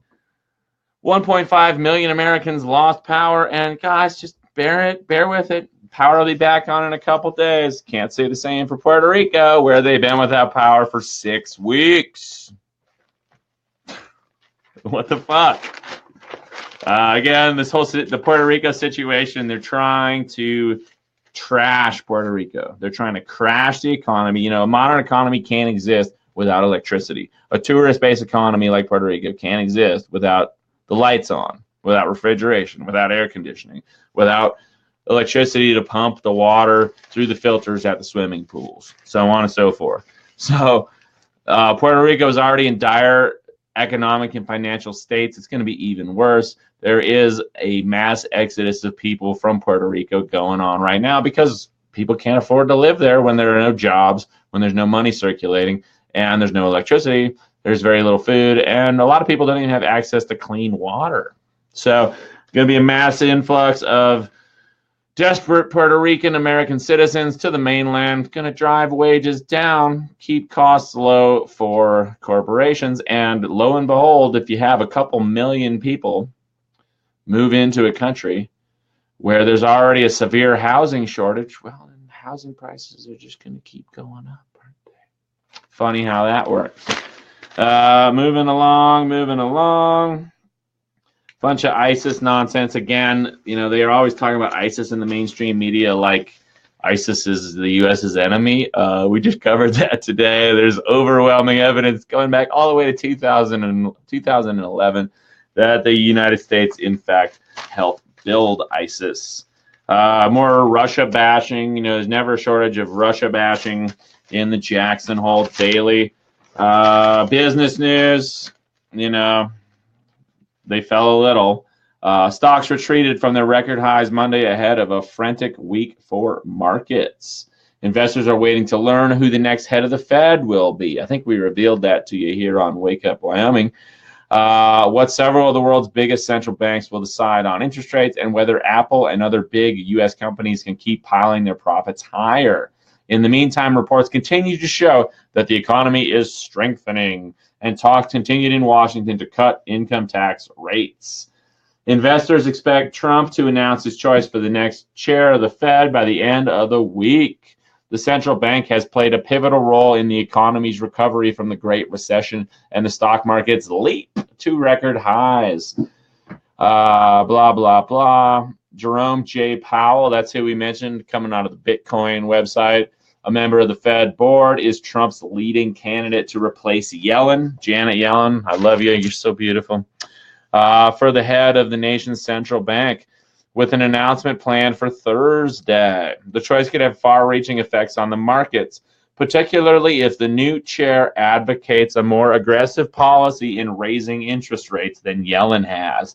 1.5 million Americans lost power, and guys, just bear with it. Power will be back on in a couple days. Can't say the same for Puerto Rico, where they've been without power for 6 weeks. What the fuck? Again, the Puerto Rico situation, they're trying to trash Puerto Rico. They're trying to crash the economy. You know, a modern economy can't exist without electricity. A tourist-based economy like Puerto Rico can't exist without the lights on, without refrigeration, without air conditioning, without electricity to pump the water through the filters at the swimming pools, so on and so forth. So Puerto Rico is already in dire economic and financial states. It's going to be even worse. There is a mass exodus of people from Puerto Rico going on right now because people can't afford to live there when there are no jobs, when there's no money circulating, and there's no electricity. There's very little food, and a lot of people don't even have access to clean water. So it's going to be a mass influx of desperate Puerto Rican American citizens to the mainland, going to drive wages down, keep costs low for corporations, and lo and behold, if you have a couple million people move into a country where there's already a severe housing shortage, well, then housing prices are just going to keep going up, aren't they? Funny how that works. Moving along. Bunch of ISIS nonsense again. You know, they are always talking about ISIS in the mainstream media like ISIS is the U.S.'s enemy. We just covered that today. There's overwhelming evidence going back all the way to 2011 that the United States, in fact, helped build ISIS. More Russia bashing. You know, there's never a shortage of Russia bashing in the Jackson Hole Daily. Business news, you know, they fell a little. Stocks retreated from their record highs Monday ahead of a frantic week for markets. Investors are waiting to learn who the next head of the Fed will be. I think we revealed that to you here on Wake Up Wyoming. What several of the world's biggest central banks will decide on interest rates and whether Apple and other big U.S. companies can keep piling their profits higher. In the meantime, reports continue to show that the economy is strengthening, and talk continued in Washington to cut income tax rates. Investors expect Trump to announce his choice for the next chair of the Fed by the end of the week. The central bank has played a pivotal role in the economy's recovery from the Great Recession and the stock market's leap to record highs. Blah, blah, blah. Jerome J. Powell, that's who we mentioned, coming out of the Bitcoin website. A member of the Fed board, is Trump's leading candidate to replace Yellen. Janet Yellen, I love you. You're so beautiful. For the head of the nation's central bank, with an announcement planned for Thursday. The choice could have far-reaching effects on the markets, particularly if the new chair advocates a more aggressive policy in raising interest rates than Yellen has.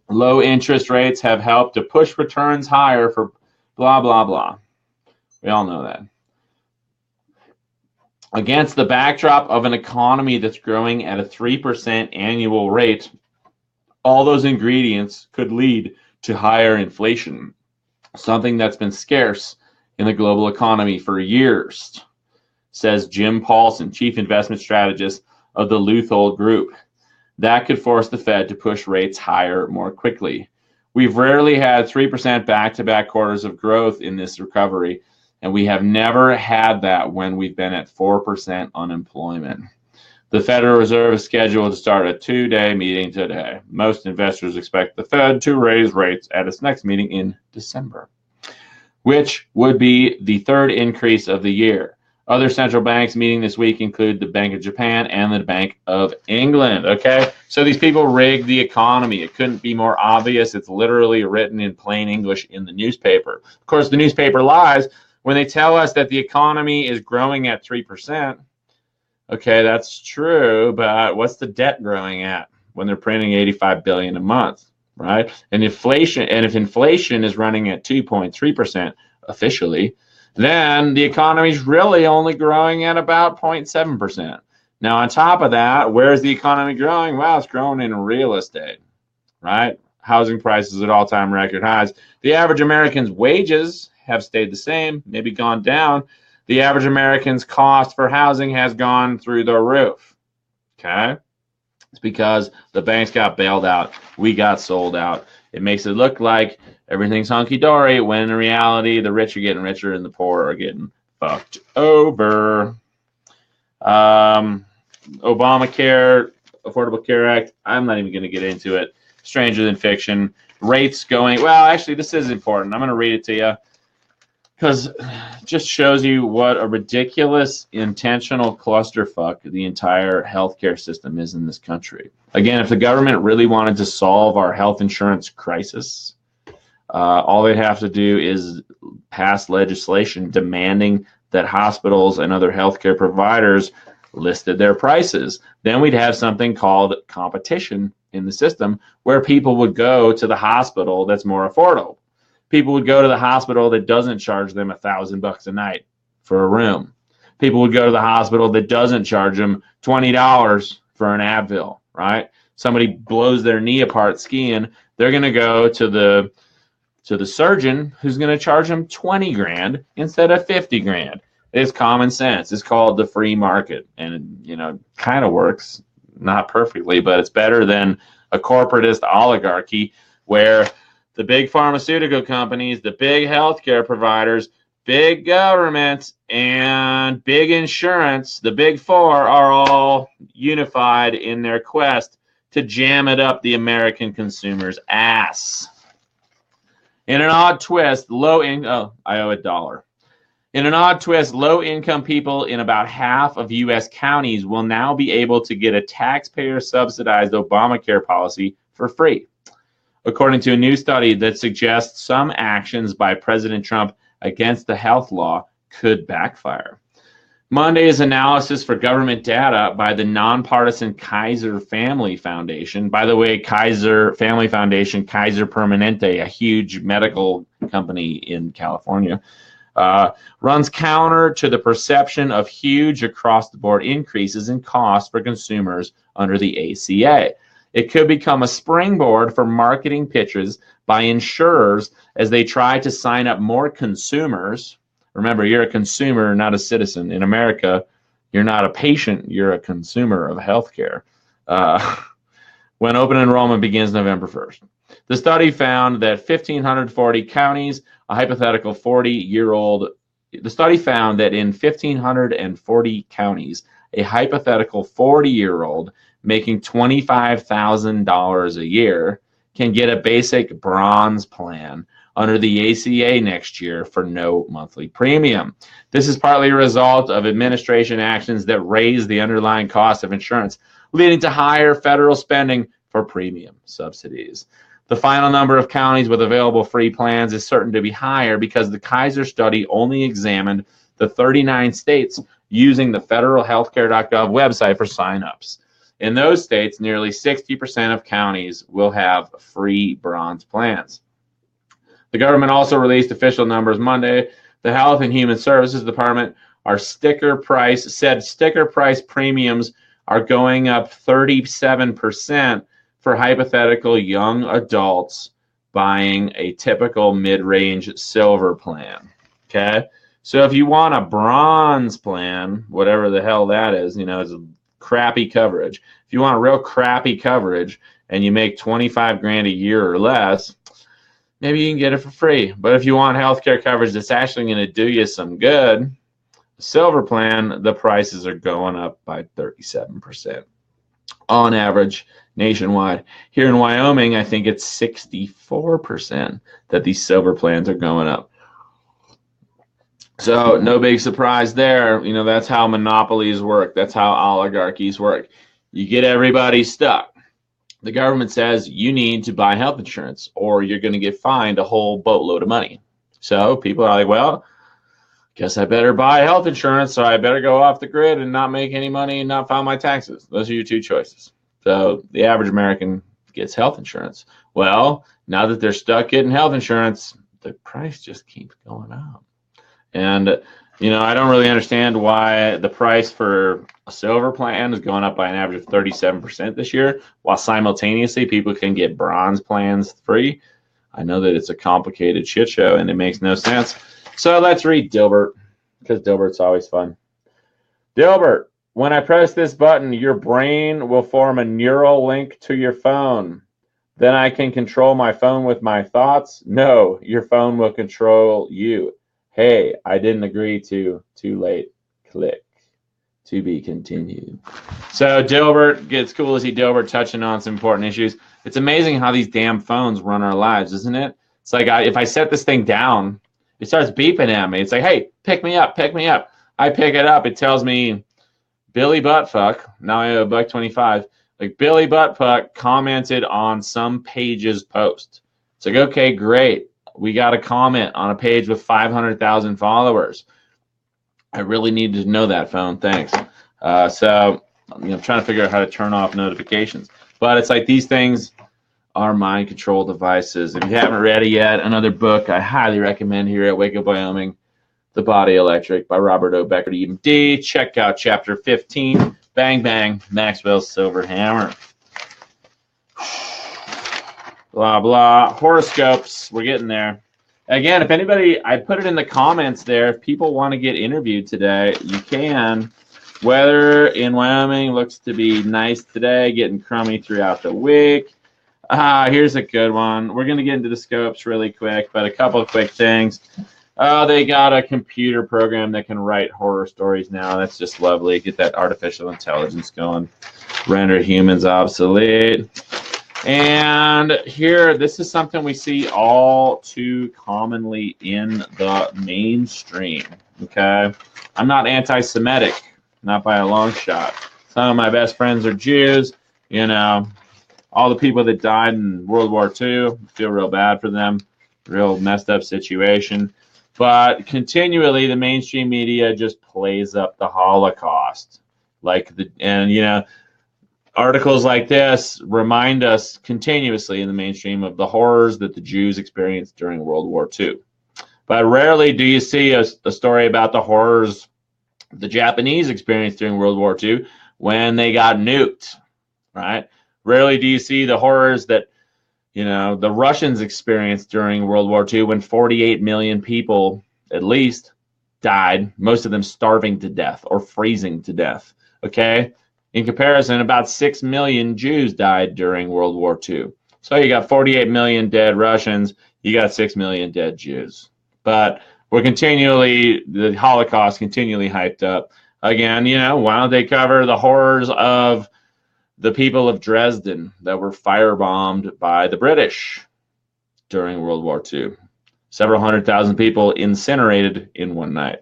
Low interest rates have helped to push returns higher for blah, blah, blah. We all know that. Against the backdrop of an economy that's growing at a 3% annual rate, all those ingredients could lead to higher inflation, something that's been scarce in the global economy for years, says Jim Paulson, chief investment strategist of the Luthold Group. That could force the Fed to push rates higher more quickly. We've rarely had 3% back-to-back quarters of growth in this recovery, and we have never had that when we've been at 4% unemployment. The Federal Reserve is scheduled to start a 2-day meeting today. Most investors expect the Fed to raise rates at its next meeting in December, which would be the third increase of the year. Other central banks meeting this week include the Bank of Japan and the Bank of England. Okay, so these people rigged the economy. It couldn't be more obvious. It's literally written in plain English in the newspaper. Of course, the newspaper lies when they tell us that the economy is growing at 3%. Okay, that's true, but what's the debt growing at when they're printing $85 billion a month, right? And if inflation is running at 2.3% officially, then the economy is really only growing at about 0.7%. Now, on top of that, where's the economy growing? Well, it's growing in real estate, right? Housing prices at all-time record highs. The average American's wages have stayed the same, maybe gone down. The average American's cost for housing has gone through the roof. Okay? It's because the banks got bailed out. We got sold out. It makes it look like everything's hunky-dory when in reality the rich are getting richer and the poor are getting fucked over. Obamacare, Affordable Care Act, I'm not even going to get into it. stranger than fiction. Rates going, well, actually, this is important. I'm going to read it to you because it just shows you what a ridiculous, intentional clusterfuck the entire healthcare system is in this country. Again, if the government really wanted to solve our health insurance crisis, all they'd have to do is pass legislation demanding that hospitals and other healthcare providers listed their prices. Then we'd have something called competition in the system where people would go to the hospital that's more affordable. People would go to the hospital that doesn't charge them $1,000 a night for a room. People would go to the hospital that doesn't charge them $20 for an Advil, right? Somebody blows their knee apart skiing, they're going to go to the surgeon who's going to charge them 20 grand instead of 50 grand. It's common sense. It's called the free market, and kind of works, not perfectly, but it's better than a corporatist oligarchy where the big pharmaceutical companies, the big healthcare providers, big government, and big insurance, the big four, are all unified in their quest to jam it up the American consumer's ass. In an odd twist, I owe $1. In an odd twist, low-income people in about half of U.S. counties will now be able to get a taxpayer-subsidized Obamacare policy for free, according to a new study that suggests some actions by President Trump against the health law could backfire. Monday's analysis for government data by the nonpartisan Kaiser Family Foundation. By the way, Kaiser Family Foundation, Kaiser Permanente, a huge medical company in California, runs counter to the perception of huge across-the-board increases in costs for consumers under the ACA. It could become a springboard for marketing pitches by insurers as they try to sign up more consumers. Remember, you're a consumer, not a citizen. In America, you're not a patient, you're a consumer of healthcare. When open enrollment begins November 1st. The study found that 1,540 counties, a hypothetical 40-year-old, the study found that in 1,540 counties, a hypothetical 40-year-old making $25,000 a year can get a basic bronze plan under the ACA next year for no monthly premium. This is partly a result of administration actions that raise the underlying cost of insurance, leading to higher federal spending for premium subsidies. The final number of counties with available free plans is certain to be higher because the Kaiser study only examined the 39 states using the federalhealthcare.gov website for signups. In those states, nearly 60% of counties will have free bronze plans. The government also released official numbers Monday. The Health and Human Services Department said sticker price premiums are going up 37% for hypothetical young adults buying a typical mid-range silver plan. Okay? So if you want a bronze plan, whatever the hell that is, it's crappy coverage. If you want real crappy coverage and you make 25 grand a year or less, maybe you can get it for free. But if you want healthcare coverage that's actually going to do you some good, silver plan, the prices are going up by 37% on average nationwide. Here in Wyoming, I think it's 64% that these silver plans are going up. So no big surprise there. That's how monopolies work. That's how oligarchies work. You get everybody stuck. The government says you need to buy health insurance or you're going to get fined a whole boatload of money. So people are like, well, guess I better buy health insurance, so I better go off the grid and not make any money and not file my taxes. Those are your two choices. So the average American gets health insurance. Well, now that they're stuck getting health insurance, the price just keeps going up. And, I don't really understand why the price for a silver plan is going up by an average of 37% this year, while simultaneously people can get bronze plans free. I know that it's a complicated shit show and it makes no sense. So let's read Dilbert, because Dilbert's always fun. Dilbert, when I press this button, your brain will form a neural link to your phone. Then I can control my phone with my thoughts? No, your phone will control you. Hey, I didn't agree to. Too late. Click. To be continued. So Dilbert, it's cool to see Dilbert touching on some important issues. It's amazing how these damn phones run our lives, isn't it? It's like if I set this thing down, it starts beeping at me. It's like, hey, pick me up, pick me up. I pick it up. It tells me Billy Buttfuck. Now I have $1.25. Like Billy Buttfuck commented on some page's post. It's like, okay, great. We got a comment on a page with 500,000 followers. I really needed to know that, phone. Thanks. So I'm trying to figure out how to turn off notifications. But it's like these things are mind control devices. If you haven't read it yet, another book I highly recommend here at Wake Up Wyoming, The Body Electric by Robert O. Becker, EMD. Check out chapter 15, Bang Bang, Maxwell's Silver Hammer. Blah, blah. Horoscopes. We're getting there. Again, if anybody, I put it in the comments there. If people want to get interviewed today, you can. Weather in Wyoming looks to be nice today, getting crummy throughout the week. Here's a good one. We're going to get into the scopes really quick, but a couple of quick things. They got a computer program that can write horror stories now. That's just lovely. Get that artificial intelligence going. Render humans obsolete. And here, this is something we see all too commonly in the mainstream, okay? I'm not anti-Semitic, not by a long shot. Some of my best friends are Jews, you know. All the people that died in World War II, feel real bad for them. Real messed up situation. But continually, the mainstream media just plays up the Holocaust. Articles like this remind us continuously in the mainstream of the horrors that the Jews experienced during World War II. But rarely do you see a story about the horrors the Japanese experienced during World War II when they got nuked, right? Rarely do you see the horrors that, the Russians experienced during World War II when 48 million people, at least, died, most of them starving to death or freezing to death, okay? In comparison, about 6 million Jews died during World War II. So you got 48 million dead Russians, you got 6 million dead Jews. But the Holocaust continually hyped up. Again, why don't they cover the horrors of the people of Dresden that were firebombed by the British during World War II? Several 100,000 people incinerated in one night,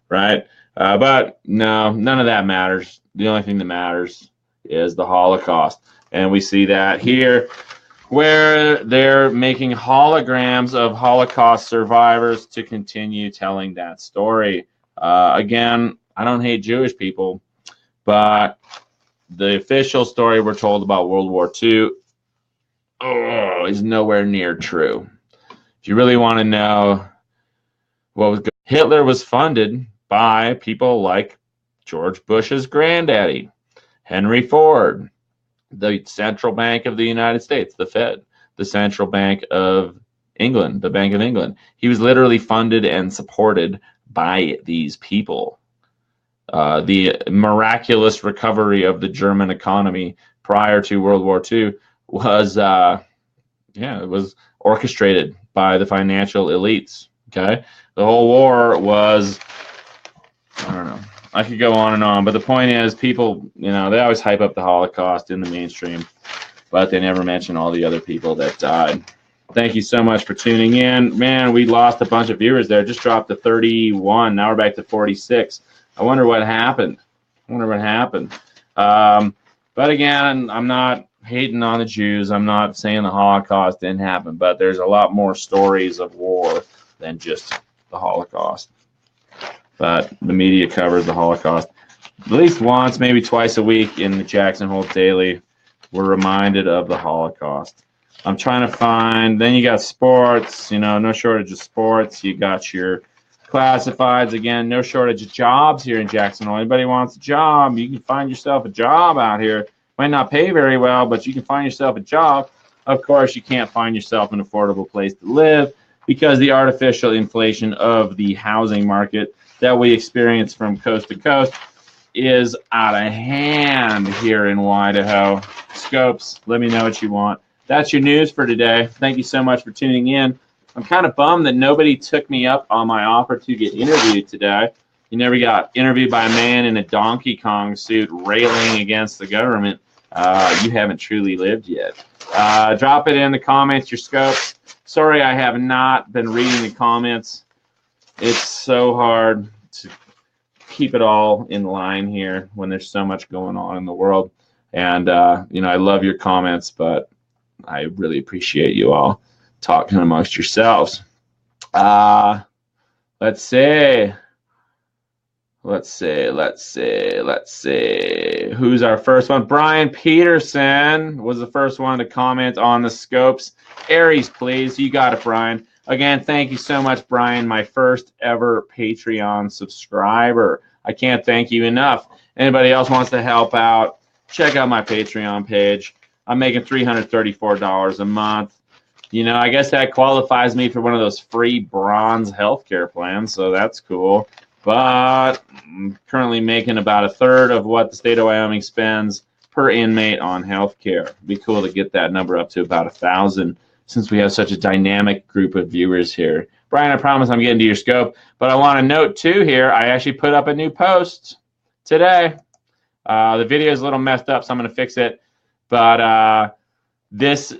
right? But no, none of that matters. The only thing that matters is the Holocaust. And we see that here where they're making holograms of Holocaust survivors to continue telling that story. Again, I don't hate Jewish people, but the official story we're told about World War II is nowhere near true. If you really want to know what was good, Hitler was funded by people like George Bush's granddaddy, Henry Ford, the Central Bank of the United States, the Fed, the Central Bank of England, the Bank of England. He was literally funded and supported by these people. The miraculous recovery of the German economy prior to World War II was, it was orchestrated by the financial elites. Okay, the whole war was, I don't know. I could go on, but the point is, people, they always hype up the Holocaust in the mainstream, but they never mention all the other people that died. Thank you so much for tuning in. Man, we lost a bunch of viewers there. Just dropped to 31. Now we're back to 46. I wonder what happened. But again, I'm not hating on the Jews. I'm not saying the Holocaust didn't happen, but there's a lot more stories of war than just the Holocaust. But the media covers the Holocaust at least once, maybe twice a week in the Jackson Hole Daily. We're reminded of the Holocaust. I'm trying to find, then you got sports, no shortage of sports. You got your classifieds, again, no shortage of jobs here in Jackson Hole. Anybody wants a job, you can find yourself a job out here. Might not pay very well, but you can find yourself a job. Of course, you can't find yourself an affordable place to live because the artificial inflation of the housing market that we experience from coast to coast is out of hand here in Idaho. Scopes, let me know what you want. That's your news for today. Thank you so much for tuning in. I'm kind of bummed that nobody took me up on my offer to get interviewed today. You never got interviewed by a man in a Donkey Kong suit railing against the government. You haven't truly lived yet. Drop it in the comments, your scopes. Sorry I have not been reading the comments. It's so hard to keep it all in line here when there's so much going on in the world. And, you know, I love your comments, but I really appreciate you all talking amongst yourselves. Let's see. Who's our first one? Brian Peterson was the first one to comment on the scopes. Aries, please. You got it, Brian. Again, thank you so much, Brian, my first ever Patreon subscriber. I can't thank you enough. Anybody else wants to help out, check out my Patreon page. I'm making $334 a month. You know, I guess that qualifies me for one of those free bronze healthcare plans, so that's cool. But I'm currently making about a third of what the state of Wyoming spends per inmate on healthcare. It'd be cool to get that number up to about 1,000 since we have such a dynamic group of viewers here. Brian, I promise I'm getting to your scope, but I want to note too here, I actually put up a new post today. The video is a little messed up, so I'm going to fix it. But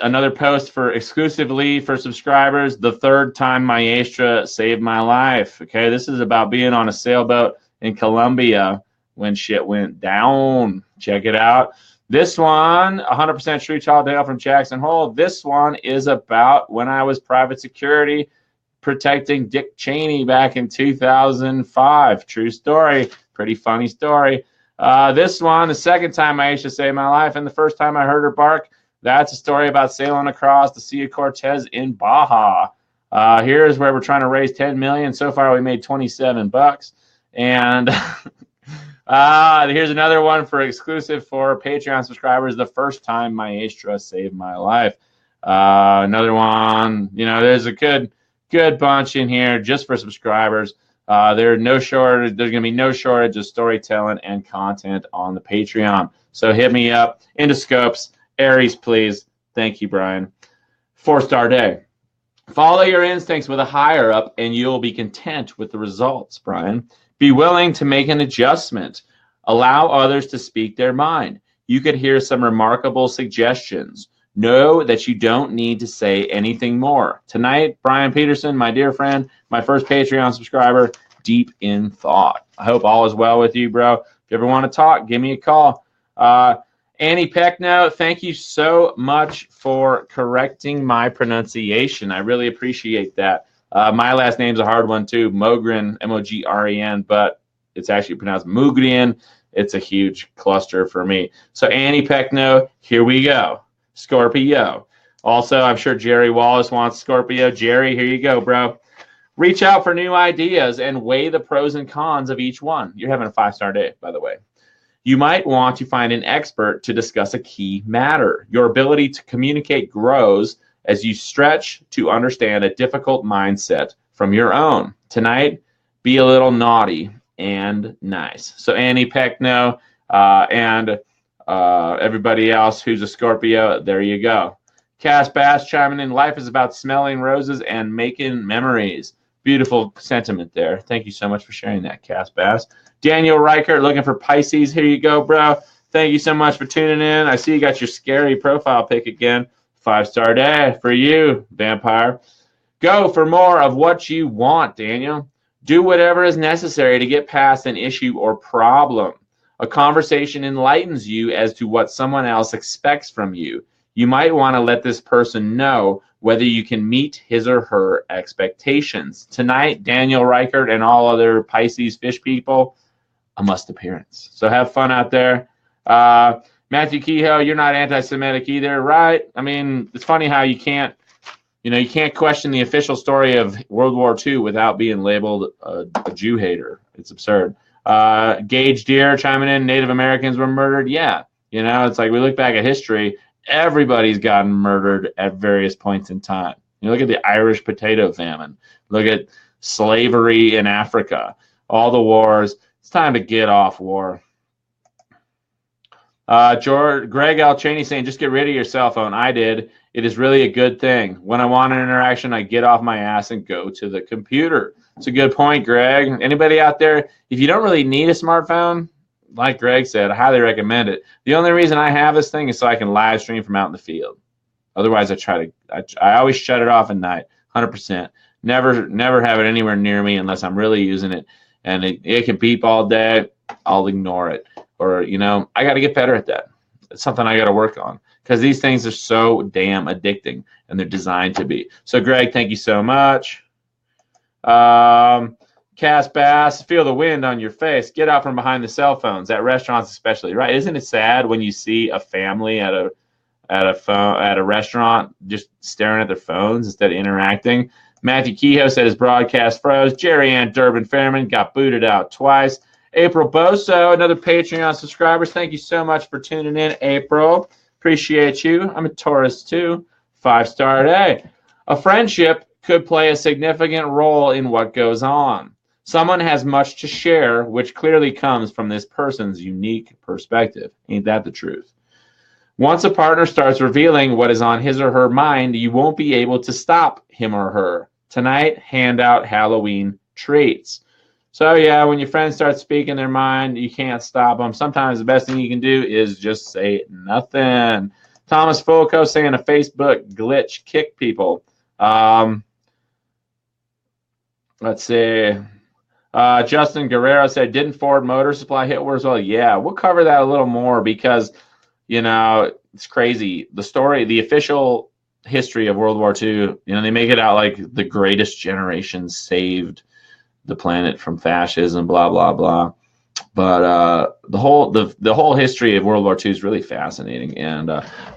another post for exclusively for subscribers, the third time Maestra saved my life. Okay, this is about being on a sailboat in Colombia when shit went down. Check it out. This one, 100% true, Chaldale from Jackson Hole. This one is about when I was private security protecting Dick Cheney back in 2005. True story. Pretty funny story. This one, the second time Maestra saved my life, and the first time I heard her bark, that's a story about sailing across the Sea of Cortez in Baja. Here's where we're trying to raise $10 million. So far, we made $27. And here's another one for exclusive for Patreon subscribers. The first time Maestra saved my life. Another one. You know, there's a good bunch in here just for subscribers. There's going to be no shortage of storytelling and content on the Patreon. So hit me up. Into scopes. Aries, please. Thank you, Brian. 4-star day. Follow your instincts with a higher up, and you'll be content with the results, Brian. Be willing to make an adjustment. Allow others to speak their mind. You could hear some remarkable suggestions. Know that you don't need to say anything more. Tonight, Brian Peterson, my dear friend, my first Patreon subscriber, deep in thought. I hope all is well with you, bro. If you ever want to talk, give me a call. Annie Peckno, thank you so much for correcting my pronunciation. I really appreciate that. My last name's a hard one too, Mogren, M-O-G-R-E-N, but it's actually pronounced Mogren. It's a huge cluster for me. So Annie Peckno, here we go. Scorpio. Also, I'm sure Jerry Wallace wants Scorpio. Jerry, here you go, bro. Reach out for new ideas and weigh the pros and cons of each one. You're having a 5-star day, by the way. You might want to find an expert to discuss a key matter. Your ability to communicate grows as you stretch to understand a difficult mindset from your own. Tonight, be a little naughty and nice. So Annie Peckno and everybody else who's a Scorpio, there you go. Cass Bass chiming in. Life is about smelling roses and making memories. Beautiful sentiment there. Thank you so much for sharing that, Cass Bass. Daniel Reichert looking for Pisces. Here you go, bro. Thank you so much for tuning in. I see you got your scary profile pic again. 5-star day for you, vampire. Go for more of what you want, Daniel. Do whatever is necessary to get past an issue or problem. A conversation enlightens you as to what someone else expects from you. You might want to let this person know whether you can meet his or her expectations. Tonight, Daniel Reichert and all other Pisces fish people, a must appearance. So have fun out there. Matthew Kehoe, you're not anti-Semitic either, right? I mean, it's funny how you can't question the official story of World War II without being labeled a Jew hater. It's absurd. Gage Deer chiming in, Native Americans were murdered. Yeah, you know, it's like we look back at history, everybody's gotten murdered at various points in time. You look at the Irish potato famine. Look at slavery in Africa. All the wars. It's time to get off war. Greg L. Cheney saying, just get rid of your cell phone. I did. It is really a good thing. When I want an interaction, I get off my ass and go to the computer. It's a good point, Greg. Anybody out there, if you don't really need a smartphone, like Greg said, I highly recommend it. The only reason I have this thing is so I can live stream from out in the field. Otherwise, I always shut it off at night, 100%. Never have it anywhere near me unless I'm really using it. And it can beep all day. I'll ignore it. Or, I got to get better at that. It's something I got to work on because these things are so damn addicting and they're designed to be. So, Greg, thank you so much. Cass Bass, feel the wind on your face. Get out from behind the cell phones at restaurants, especially. Right? Isn't it sad when you see a family at a restaurant just staring at their phones instead of interacting? Matthew Kehoe said his broadcast froze. Jerry Ann Durbin Fairman got booted out twice. April Boso, another Patreon subscribers. Thank you so much for tuning in, April. Appreciate you. I'm a Taurus too. 5-star day. A friendship could play a significant role in what goes on. Someone has much to share, which clearly comes from this person's unique perspective. Ain't that the truth? Once a partner starts revealing what is on his or her mind, you won't be able to stop him or her. Tonight, hand out Halloween treats. So yeah, when your friends start speaking their mind, you can't stop them. Sometimes the best thing you can do is just say nothing. Thomas Fulco saying a Facebook glitch kick people. Let's see. Justin Guerrero said, didn't Ford Motor Supply hit war as well? Yeah, we'll cover that a little more because, it's crazy. The story, the official history of World War II, they make it out like the greatest generation saved the planet from fascism, blah, blah, blah. But the whole history of World War II is really fascinating, and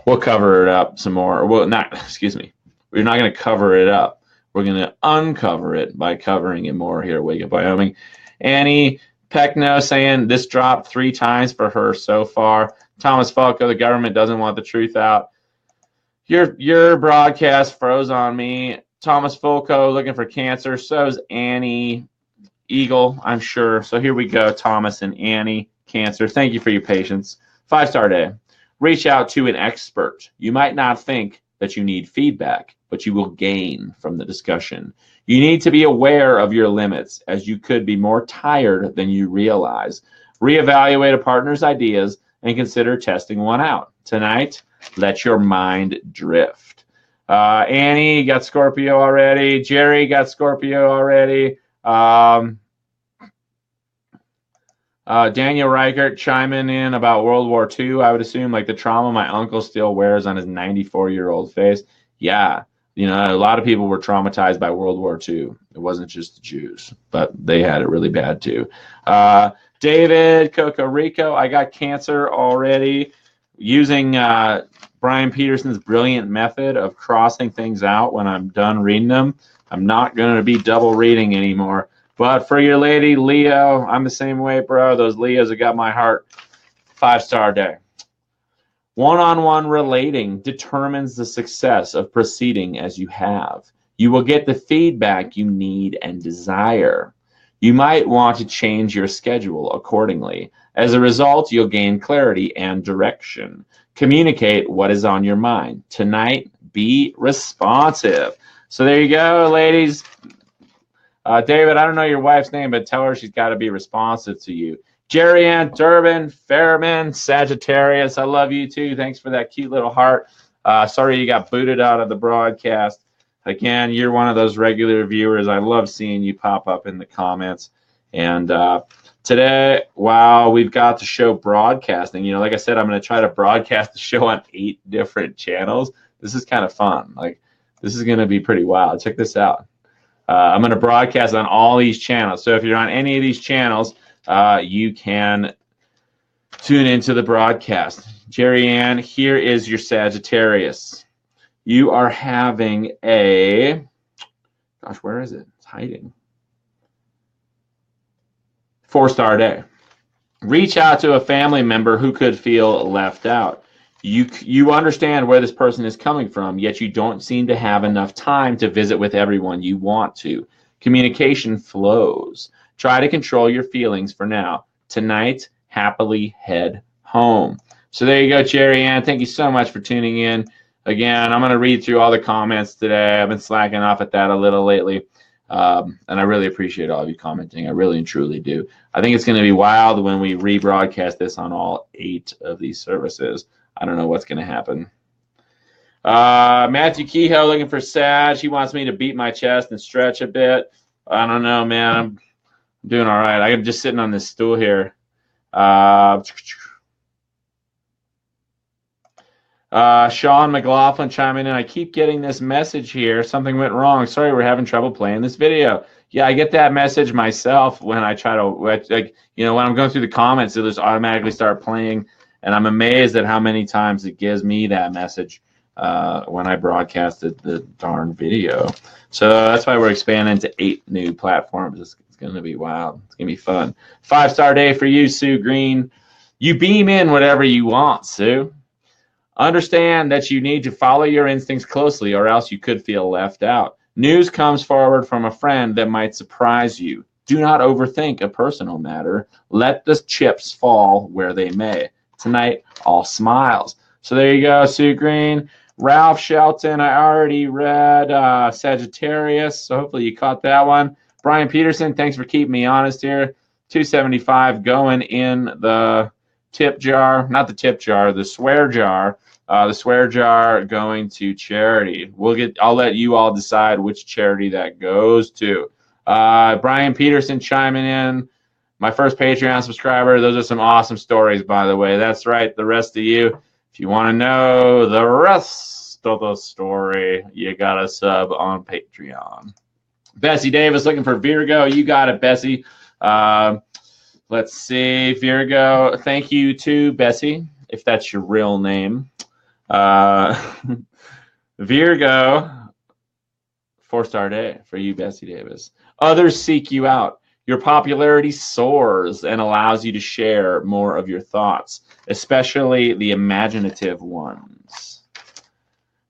we'll cover it up some more. We're not going to cover it up. We're going to uncover it by covering it more here at Wake Up Wyoming. Annie Peckno saying this dropped 3 times for her so far. Thomas Falco, the government doesn't want the truth out. Your broadcast froze on me. Thomas Fulco looking for cancer. So's Annie Eagle, I'm sure. So here we go, Thomas and Annie, cancer. Thank you for your patience. 5-star day. Reach out to an expert. You might not think that you need feedback, but you will gain from the discussion. You need to be aware of your limits, as you could be more tired than you realize. Reevaluate a partner's ideas and consider testing one out. Tonight, let your mind drift. Annie got Scorpio already. Jerry got Scorpio already. Daniel Reichert chiming in about World War II. I would assume like the trauma my uncle still wears on his 94-year-old face. Yeah, a lot of people were traumatized by World War II. It wasn't just the Jews, but they had it really bad too. David Cocorico, I got cancer already. Using Brian Peterson's brilliant method of crossing things out when I'm done reading them. I'm not going to be double reading anymore. But for your lady, Leo, I'm the same way, bro. Those Leos have got my heart. 5-star day. One-on-one relating determines the success of proceeding as you have. You will get the feedback you need and desire. You might want to change your schedule accordingly. As a result, you'll gain clarity and direction. Communicate what is on your mind. Tonight, be responsive. So there you go, ladies. David, I don't know your wife's name, but tell her she's got to be responsive to you. Jerry Ann Durbin, Fairman, Sagittarius, I love you too. Thanks for that cute little heart. Sorry you got booted out of the broadcast. Again, you're one of those regular viewers. I love seeing you pop up in the comments. And today, wow, we've got the show broadcasting. Like I said, I'm going to try to broadcast the show on 8 different channels. This is kind of fun. This is going to be pretty wild. Check this out. I'm going to broadcast on all these channels. So if you're on any of these channels, you can tune into the broadcast. Jerry Ann, here is your Sagittarius. You are having a, gosh, where is it? It's hiding. 4-star day. Reach out to a family member who could feel left out. You understand where this person is coming from, yet you don't seem to have enough time to visit with everyone you want to. Communication flows. Try to control your feelings for now. Tonight, happily head home. So there you go, Jerry Ann. Thank you so much for tuning in. Again, I'm going to read through all the comments today. I've been slacking off at that a little lately. And I really appreciate all of you commenting. I really and truly do. I think it's going to be wild when we rebroadcast this on all 8 of these services. I don't know what's going to happen. Matthew Kehoe looking for Sag. He wants me to beat my chest and stretch a bit. I don't know, man. I'm doing all right. I'm just sitting on this stool here. Sean McLaughlin chiming in. I keep getting this message here. Something went wrong. Sorry, we're having trouble playing this video. Yeah, I get that message myself when I try to, like, you know, when I'm going through the comments, it'll just automatically start playing. And I'm amazed at how many times it gives me that message when I broadcasted the darn video. So that's why we're expanding to 8 new platforms. It's going to be wild. It's going to be fun. 5-star day for you, Sue Green. You beam in whatever you want, Sue. Understand that you need to follow your instincts closely or else you could feel left out. News comes forward from a friend that might surprise you. Do not overthink a personal matter. Let the chips fall where they may. Tonight, all smiles. So there you go, Sue Green. Ralph Shelton, I already read Sagittarius, so hopefully you caught that one. Brian Peterson, thanks for keeping me honest here. 275 going in the tip jar, not the tip jar, the swear jar. The swear jar going to charity. I'll let you all decide which charity that goes to. Brian Peterson chiming in. My first Patreon subscriber. Those are some awesome stories, by the way. That's right. The rest of you, if you want to know the rest of the story, you got to sub on Patreon. Bessie Davis looking for Virgo. You got it, Bessie. Let's see. Virgo. Thank you to Bessie, if that's your real name. Virgo, 4-star day for you, Bessie Davis. Others seek you out. Your popularity soars and allows you to share more of your thoughts, especially the imaginative ones.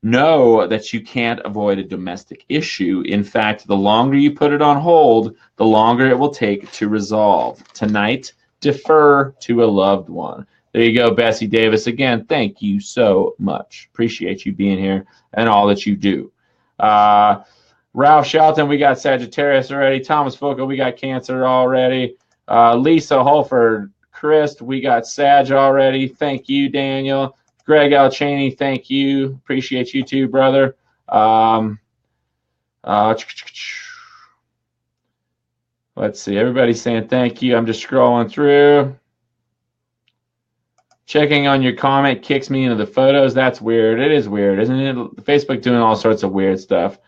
Know that you can't avoid a domestic issue. In fact, the longer you put it on hold, the longer it will take to resolve. Tonight, defer to a loved one. There you go, Bessie Davis. Again, thank you so much. Appreciate you being here and all that you do. Ralph Shelton, we got Sagittarius already. Thomas Foca, we got Cancer already. Lisa Holford, Chris, we got Sag already. Thank you, Daniel. Greg L. Cheney, thank you. Appreciate you too, brother. Let's see. Everybody's saying thank you. I'm just scrolling through. Checking on your comment kicks me into the photos. That's weird. It is weird, isn't it? Facebook doing all sorts of weird stuff.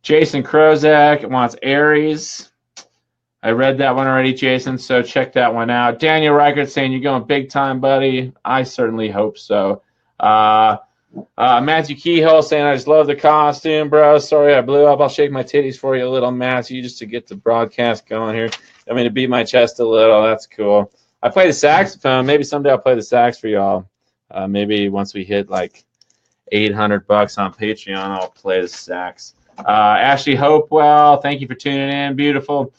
Jason Krozak wants Aries. I read that one already, Jason, so check that one out. Daniel Reichert saying you're going big time, buddy. I certainly hope so. Matthew Kehoe saying I just love the costume, bro. Sorry I blew up. I'll shake my titties for you a little, Matthew, just to get the broadcast going here. I mean, to beat my chest a little. That's cool. I play the saxophone. Maybe someday I'll play the sax for y'all. Maybe once we hit like $800 on Patreon, I'll play the sax. Ashley Hopewell, thank you for tuning in. Beautiful.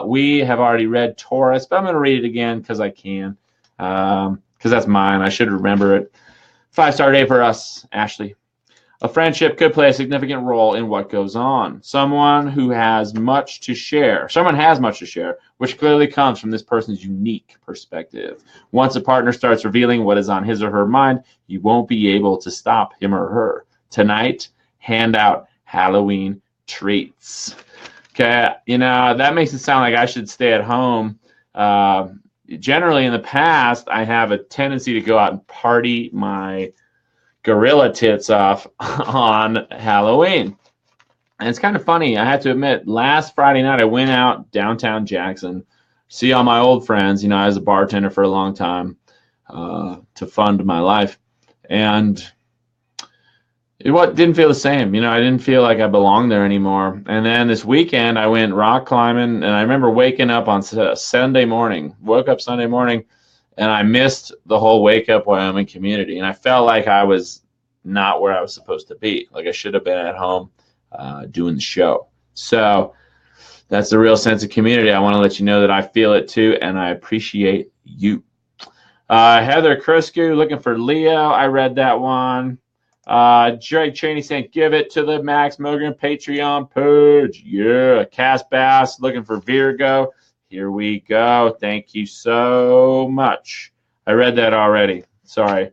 We have already read Taurus, but I'm going to read it again because I can. Because that's mine. I should remember it. 5-star day for us, Ashley. A friendship could play a significant role in what goes on. Someone has much to share, which clearly comes from this person's unique perspective. Once a partner starts revealing what is on his or her mind, you won't be able to stop him or her. Tonight, hand out Halloween treats. Okay, you know, that makes it sound like I should stay at home. Generally, in the past, I have a tendency to go out and party my gorilla tits off on Halloween. And it's kind of funny. I have to admit, last Friday night, I went out downtown Jackson, see all my old friends. You know, I was a bartender for a long time to fund my life. And it didn't feel the same. You know, I didn't feel like I belonged there anymore. And then this weekend, I went rock climbing. And I remember waking up on Sunday morning, woke up Sunday morning, and I missed the whole Wake Up Wyoming community. And I felt like I was not where I was supposed to be. Like I should have been at home doing the show. So that's the real sense of community. I want to let you know that I feel it too, and I appreciate you. Heather Krusku looking for Leo. I read that one. Drake Cheney saying, give it to the Max Mogren Patreon page. Yeah. Cass Bass looking for Virgo. Here we go. Thank you so much. I read that already. Sorry.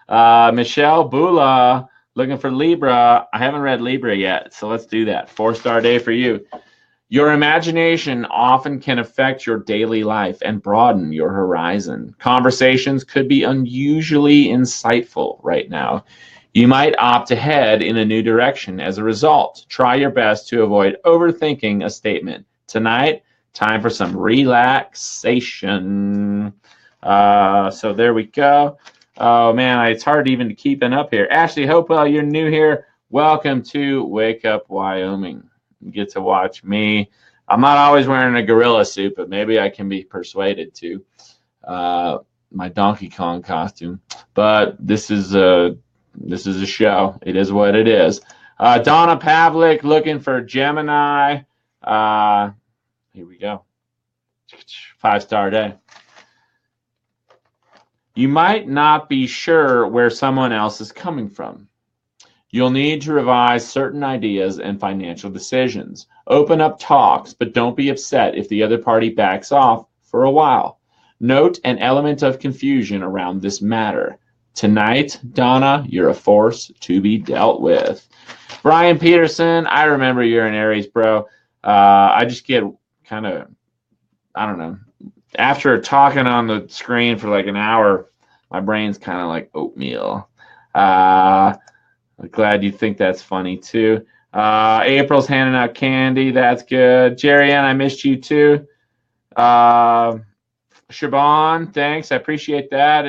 Michelle Bula, looking for Libra. I haven't read Libra yet, so let's do that. 4-star day for you. Your imagination often can affect your daily life and broaden your horizon. Conversations could be unusually insightful right now. You might opt to head in a new direction as a result. Try your best to avoid overthinking a statement. Tonight, time for some relaxation. So there we go. Oh man, it's hard even to keep up here. Ashley Hopewell, you're new here. Welcome to Wake Up Wyoming. You get to watch me. I'm not always wearing a gorilla suit, but maybe I can be persuaded to. My Donkey Kong costume. But this is a show. It is what it is. Donna Pavlik looking for Gemini. Here we go. 5-star day. You might not be sure where someone else is coming from. You'll need to revise certain ideas and financial decisions. Open up talks, but don't be upset if the other party backs off for a while. Note an element of confusion around this matter. Tonight, Donna, you're a force to be dealt with. Brian Peterson, I remember you're an Aries, bro. I just get kind of, I don't know. After talking on the screen for like an hour, my brain's kind of like oatmeal. I'm glad you think that's funny too. April's handing out candy. That's good. Jerry Ann, I missed you too. Siobhan, thanks. I appreciate that.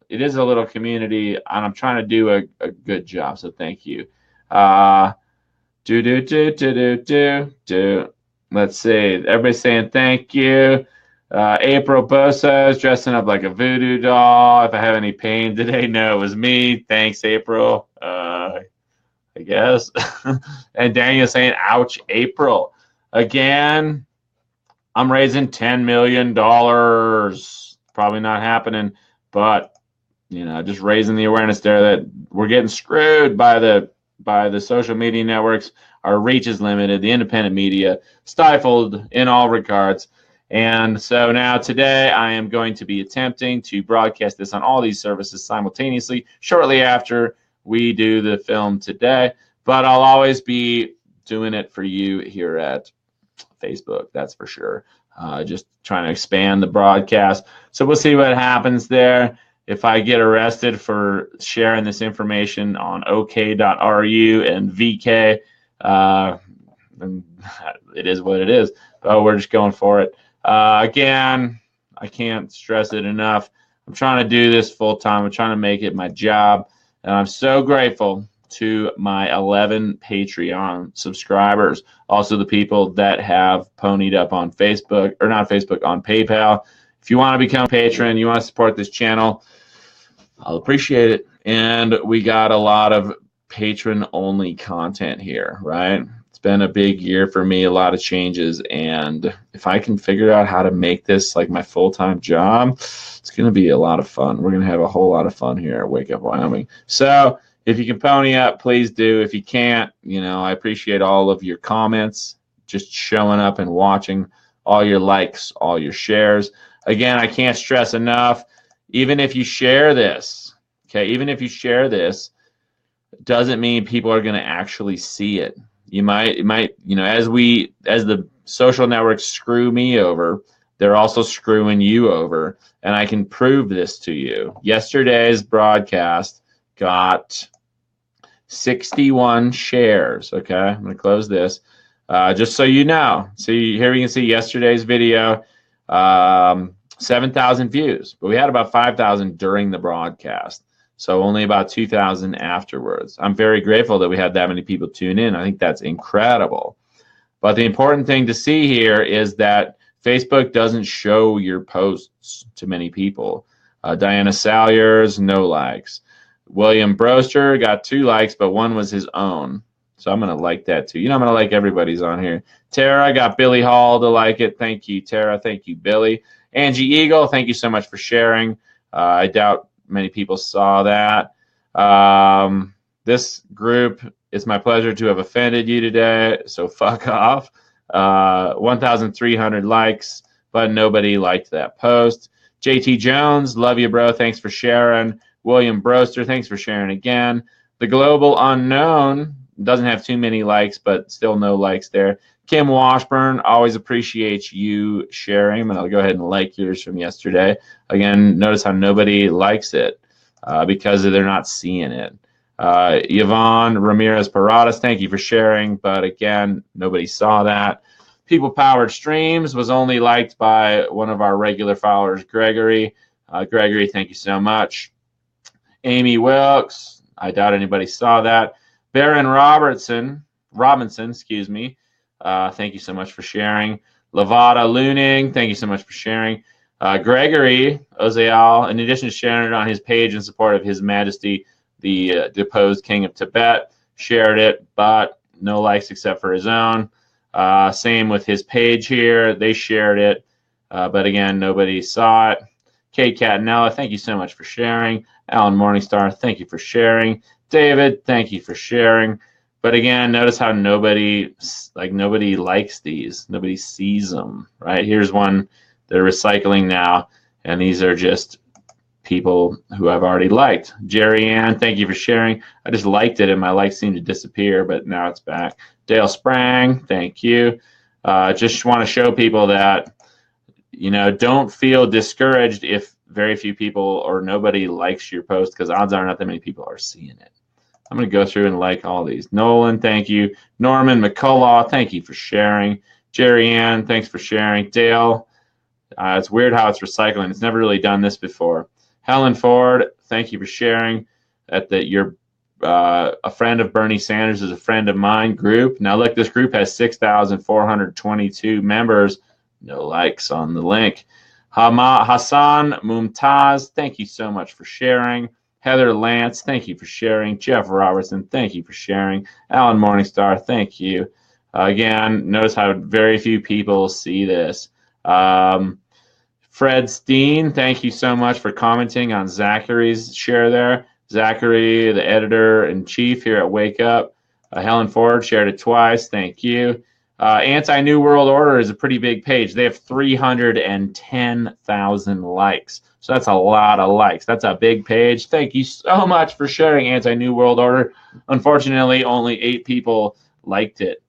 It is a little community, and I'm trying to do a good job, so thank you. Let's see. Everybody's saying thank you. April Bosa is dressing up like a voodoo doll. If I have any pain today, no, it was me. Thanks, April. I guess. And Daniel saying, ouch, April. Again, I'm raising $10 million. Probably not happening, but just raising the awareness there that we're getting screwed by the social media networks. Our reach is limited. The independent media stifled in all regards. And so now today I am going to be attempting to broadcast this on all these services simultaneously shortly after we do the film today. But I'll always be doing it for you here at Facebook, that's for sure. Just trying to expand the broadcast. So we'll see what happens there. If I get arrested for sharing this information on OK.ru and VK, it is what it is. But we're just going for it. Again, I can't stress it enough. I'm trying to do this full time. I'm trying to make it my job. And I'm so grateful to my 11 Patreon subscribers. Also the people that have ponied up on Facebook, or not Facebook, on PayPal. If you want to become a patron, you want to support this channel, I'll appreciate it. And we got a lot of patron-only content here, right? It's been a big year for me, a lot of changes, and if I can figure out how to make this like my full-time job, it's going to be a lot of fun. We're going to have a whole lot of fun here at Wake Up Wyoming. So if you can pony up, please do. If you can't, I appreciate all of your comments, just showing up and watching, all your likes, all your shares. Again, I can't stress enough, even if you share this, okay, even if you share this, doesn't mean people are going to actually see it. It might, as the social networks screw me over, they're also screwing you over. And I can prove this to you. Yesterday's broadcast got 61 shares. Okay, I'm going to close this. Just so you know. See, here you can see yesterday's video, 7,000 views. But we had about 5,000 during the broadcast. So only about 2,000 afterwards. I'm very grateful that we had that many people tune in. I think that's incredible. But the important thing to see here is that Facebook doesn't show your posts to many people. Diana Salyers, no likes. William Broster got 2 likes, but one was his own. So I'm going to like that too. I'm going to like everybody's on here. Tara got Billy Hall to like it. Thank you, Tara. Thank you, Billy. Angie Eagle, thank you so much for sharing. I doubt many people saw that. This group, it's my pleasure to have offended you today, so fuck off. 1,300 likes, but nobody liked that post. JT Jones, love you, bro. Thanks for sharing. William Broster, thanks for sharing again. The Global Unknown doesn't have too many likes, but still no likes there. Kim Washburn, always appreciate you sharing. And I'll go ahead and like yours from yesterday. Again, notice how nobody likes it because they're not seeing it. Yvonne Ramirez Paradas, thank you for sharing. But again, nobody saw that. People Powered Streams was only liked by one of our regular followers, Gregory. Gregory, thank you so much. Amy Wilkes, I doubt anybody saw that. Baron Robinson, excuse me. Thank you so much for sharing. Lavada Looning, thank you so much for sharing. Gregory Ozeal, in addition to sharing it on his page in support of His Majesty, the deposed King of Tibet, shared it, but no likes except for his own. Same with his page here. They shared it, but again, nobody saw it. Kate Catanella, thank you so much for sharing. Alan Morningstar, thank you for sharing. David, thank you for sharing. But again, notice how nobody likes these. Nobody sees them, right? Here's one they're recycling now, and these are just people who I've already liked. Jerry Ann, thank you for sharing. I just liked it, and my likes seemed to disappear, but now it's back. Dale Sprang, thank you. Just want to show people that, don't feel discouraged if very few people or nobody likes your post, because odds are not that many people are seeing it. I'm going to go through and like all these. Nolan, thank you. Norman McCullough, thank you for sharing. Jerry Ann, thanks for sharing. Dale, it's weird how it's recycling. It's never really done this before. Helen Ford, thank you for sharing. You're a friend of Bernie Sanders is a friend of mine group. Now look, this group has 6,422 members. No likes on the link. Hassan Mumtaz, thank you so much for sharing. Heather Lance, thank you for sharing. Jeff Robertson, thank you for sharing. Alan Morningstar, thank you. Again, notice how very few people see this. Fred Steen, thank you so much for commenting on Zachary's share there. Zachary, the editor-in-chief here at Wake Up. Helen Ford shared it twice. Thank you. Anti-New World Order is a pretty big page. They have 310,000 likes. So that's a lot of likes. That's a big page. Thank you so much for sharing Anti-New World Order. Unfortunately, only 8 people liked it.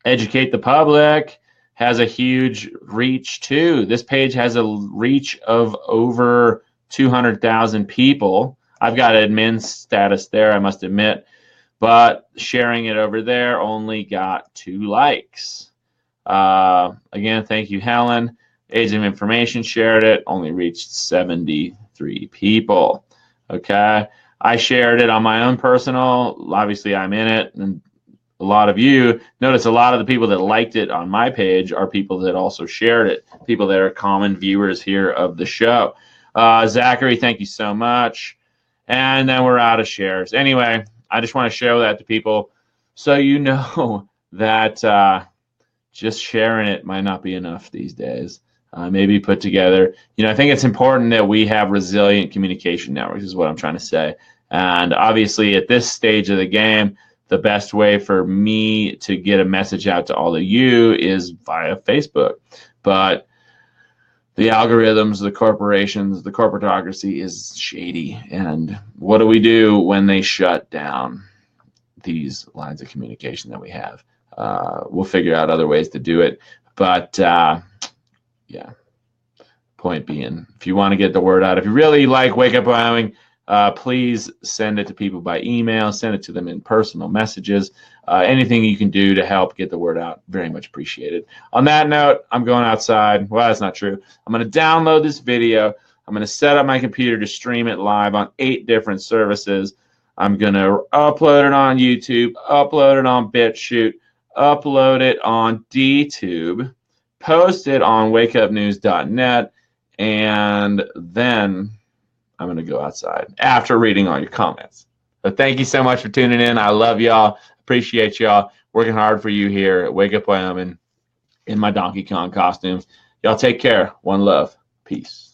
Educate the Public has a huge reach too. This page has a reach of over 200,000 people. I've got admin status there, I must admit. But sharing it over there only got 2 likes. Again, thank you, Helen. Age of Information shared it, only reached 73 people. Okay, I shared it on my own personal. Obviously, I'm in it, and a lot of you notice a lot of the people that liked it on my page are people that also shared it, people that are common viewers here of the show. Zachary, thank you so much. And then we're out of shares. Anyway, I just want to show that to people so you know that just sharing it might not be enough these days. Maybe put together, I think it's important that we have resilient communication networks is what I'm trying to say. And obviously at this stage of the game, the best way for me to get a message out to all of you is via Facebook. But the algorithms, the corporations, the corporatocracy is shady. And what do we do when they shut down these lines of communication that we have? We'll figure out other ways to do it. But yeah, point being, if you want to get the word out, if you really like Wake Up Wyoming, please send it to people by email, send it to them in personal messages. Anything you can do to help get the word out, very much appreciated. On that note, I'm going outside. Well, that's not true. I'm going to download this video. I'm going to set up my computer to stream it live on 8 different services. I'm going to upload it on YouTube, upload it on BitChute, upload it on DTube, post it on wakeupnews.net, and then I'm going to go outside after reading all your comments. But thank you so much for tuning in. I love y'all. Appreciate y'all. Working hard for you here at Wake Up Wyoming in my Donkey Kong costume. Y'all take care. One love. Peace.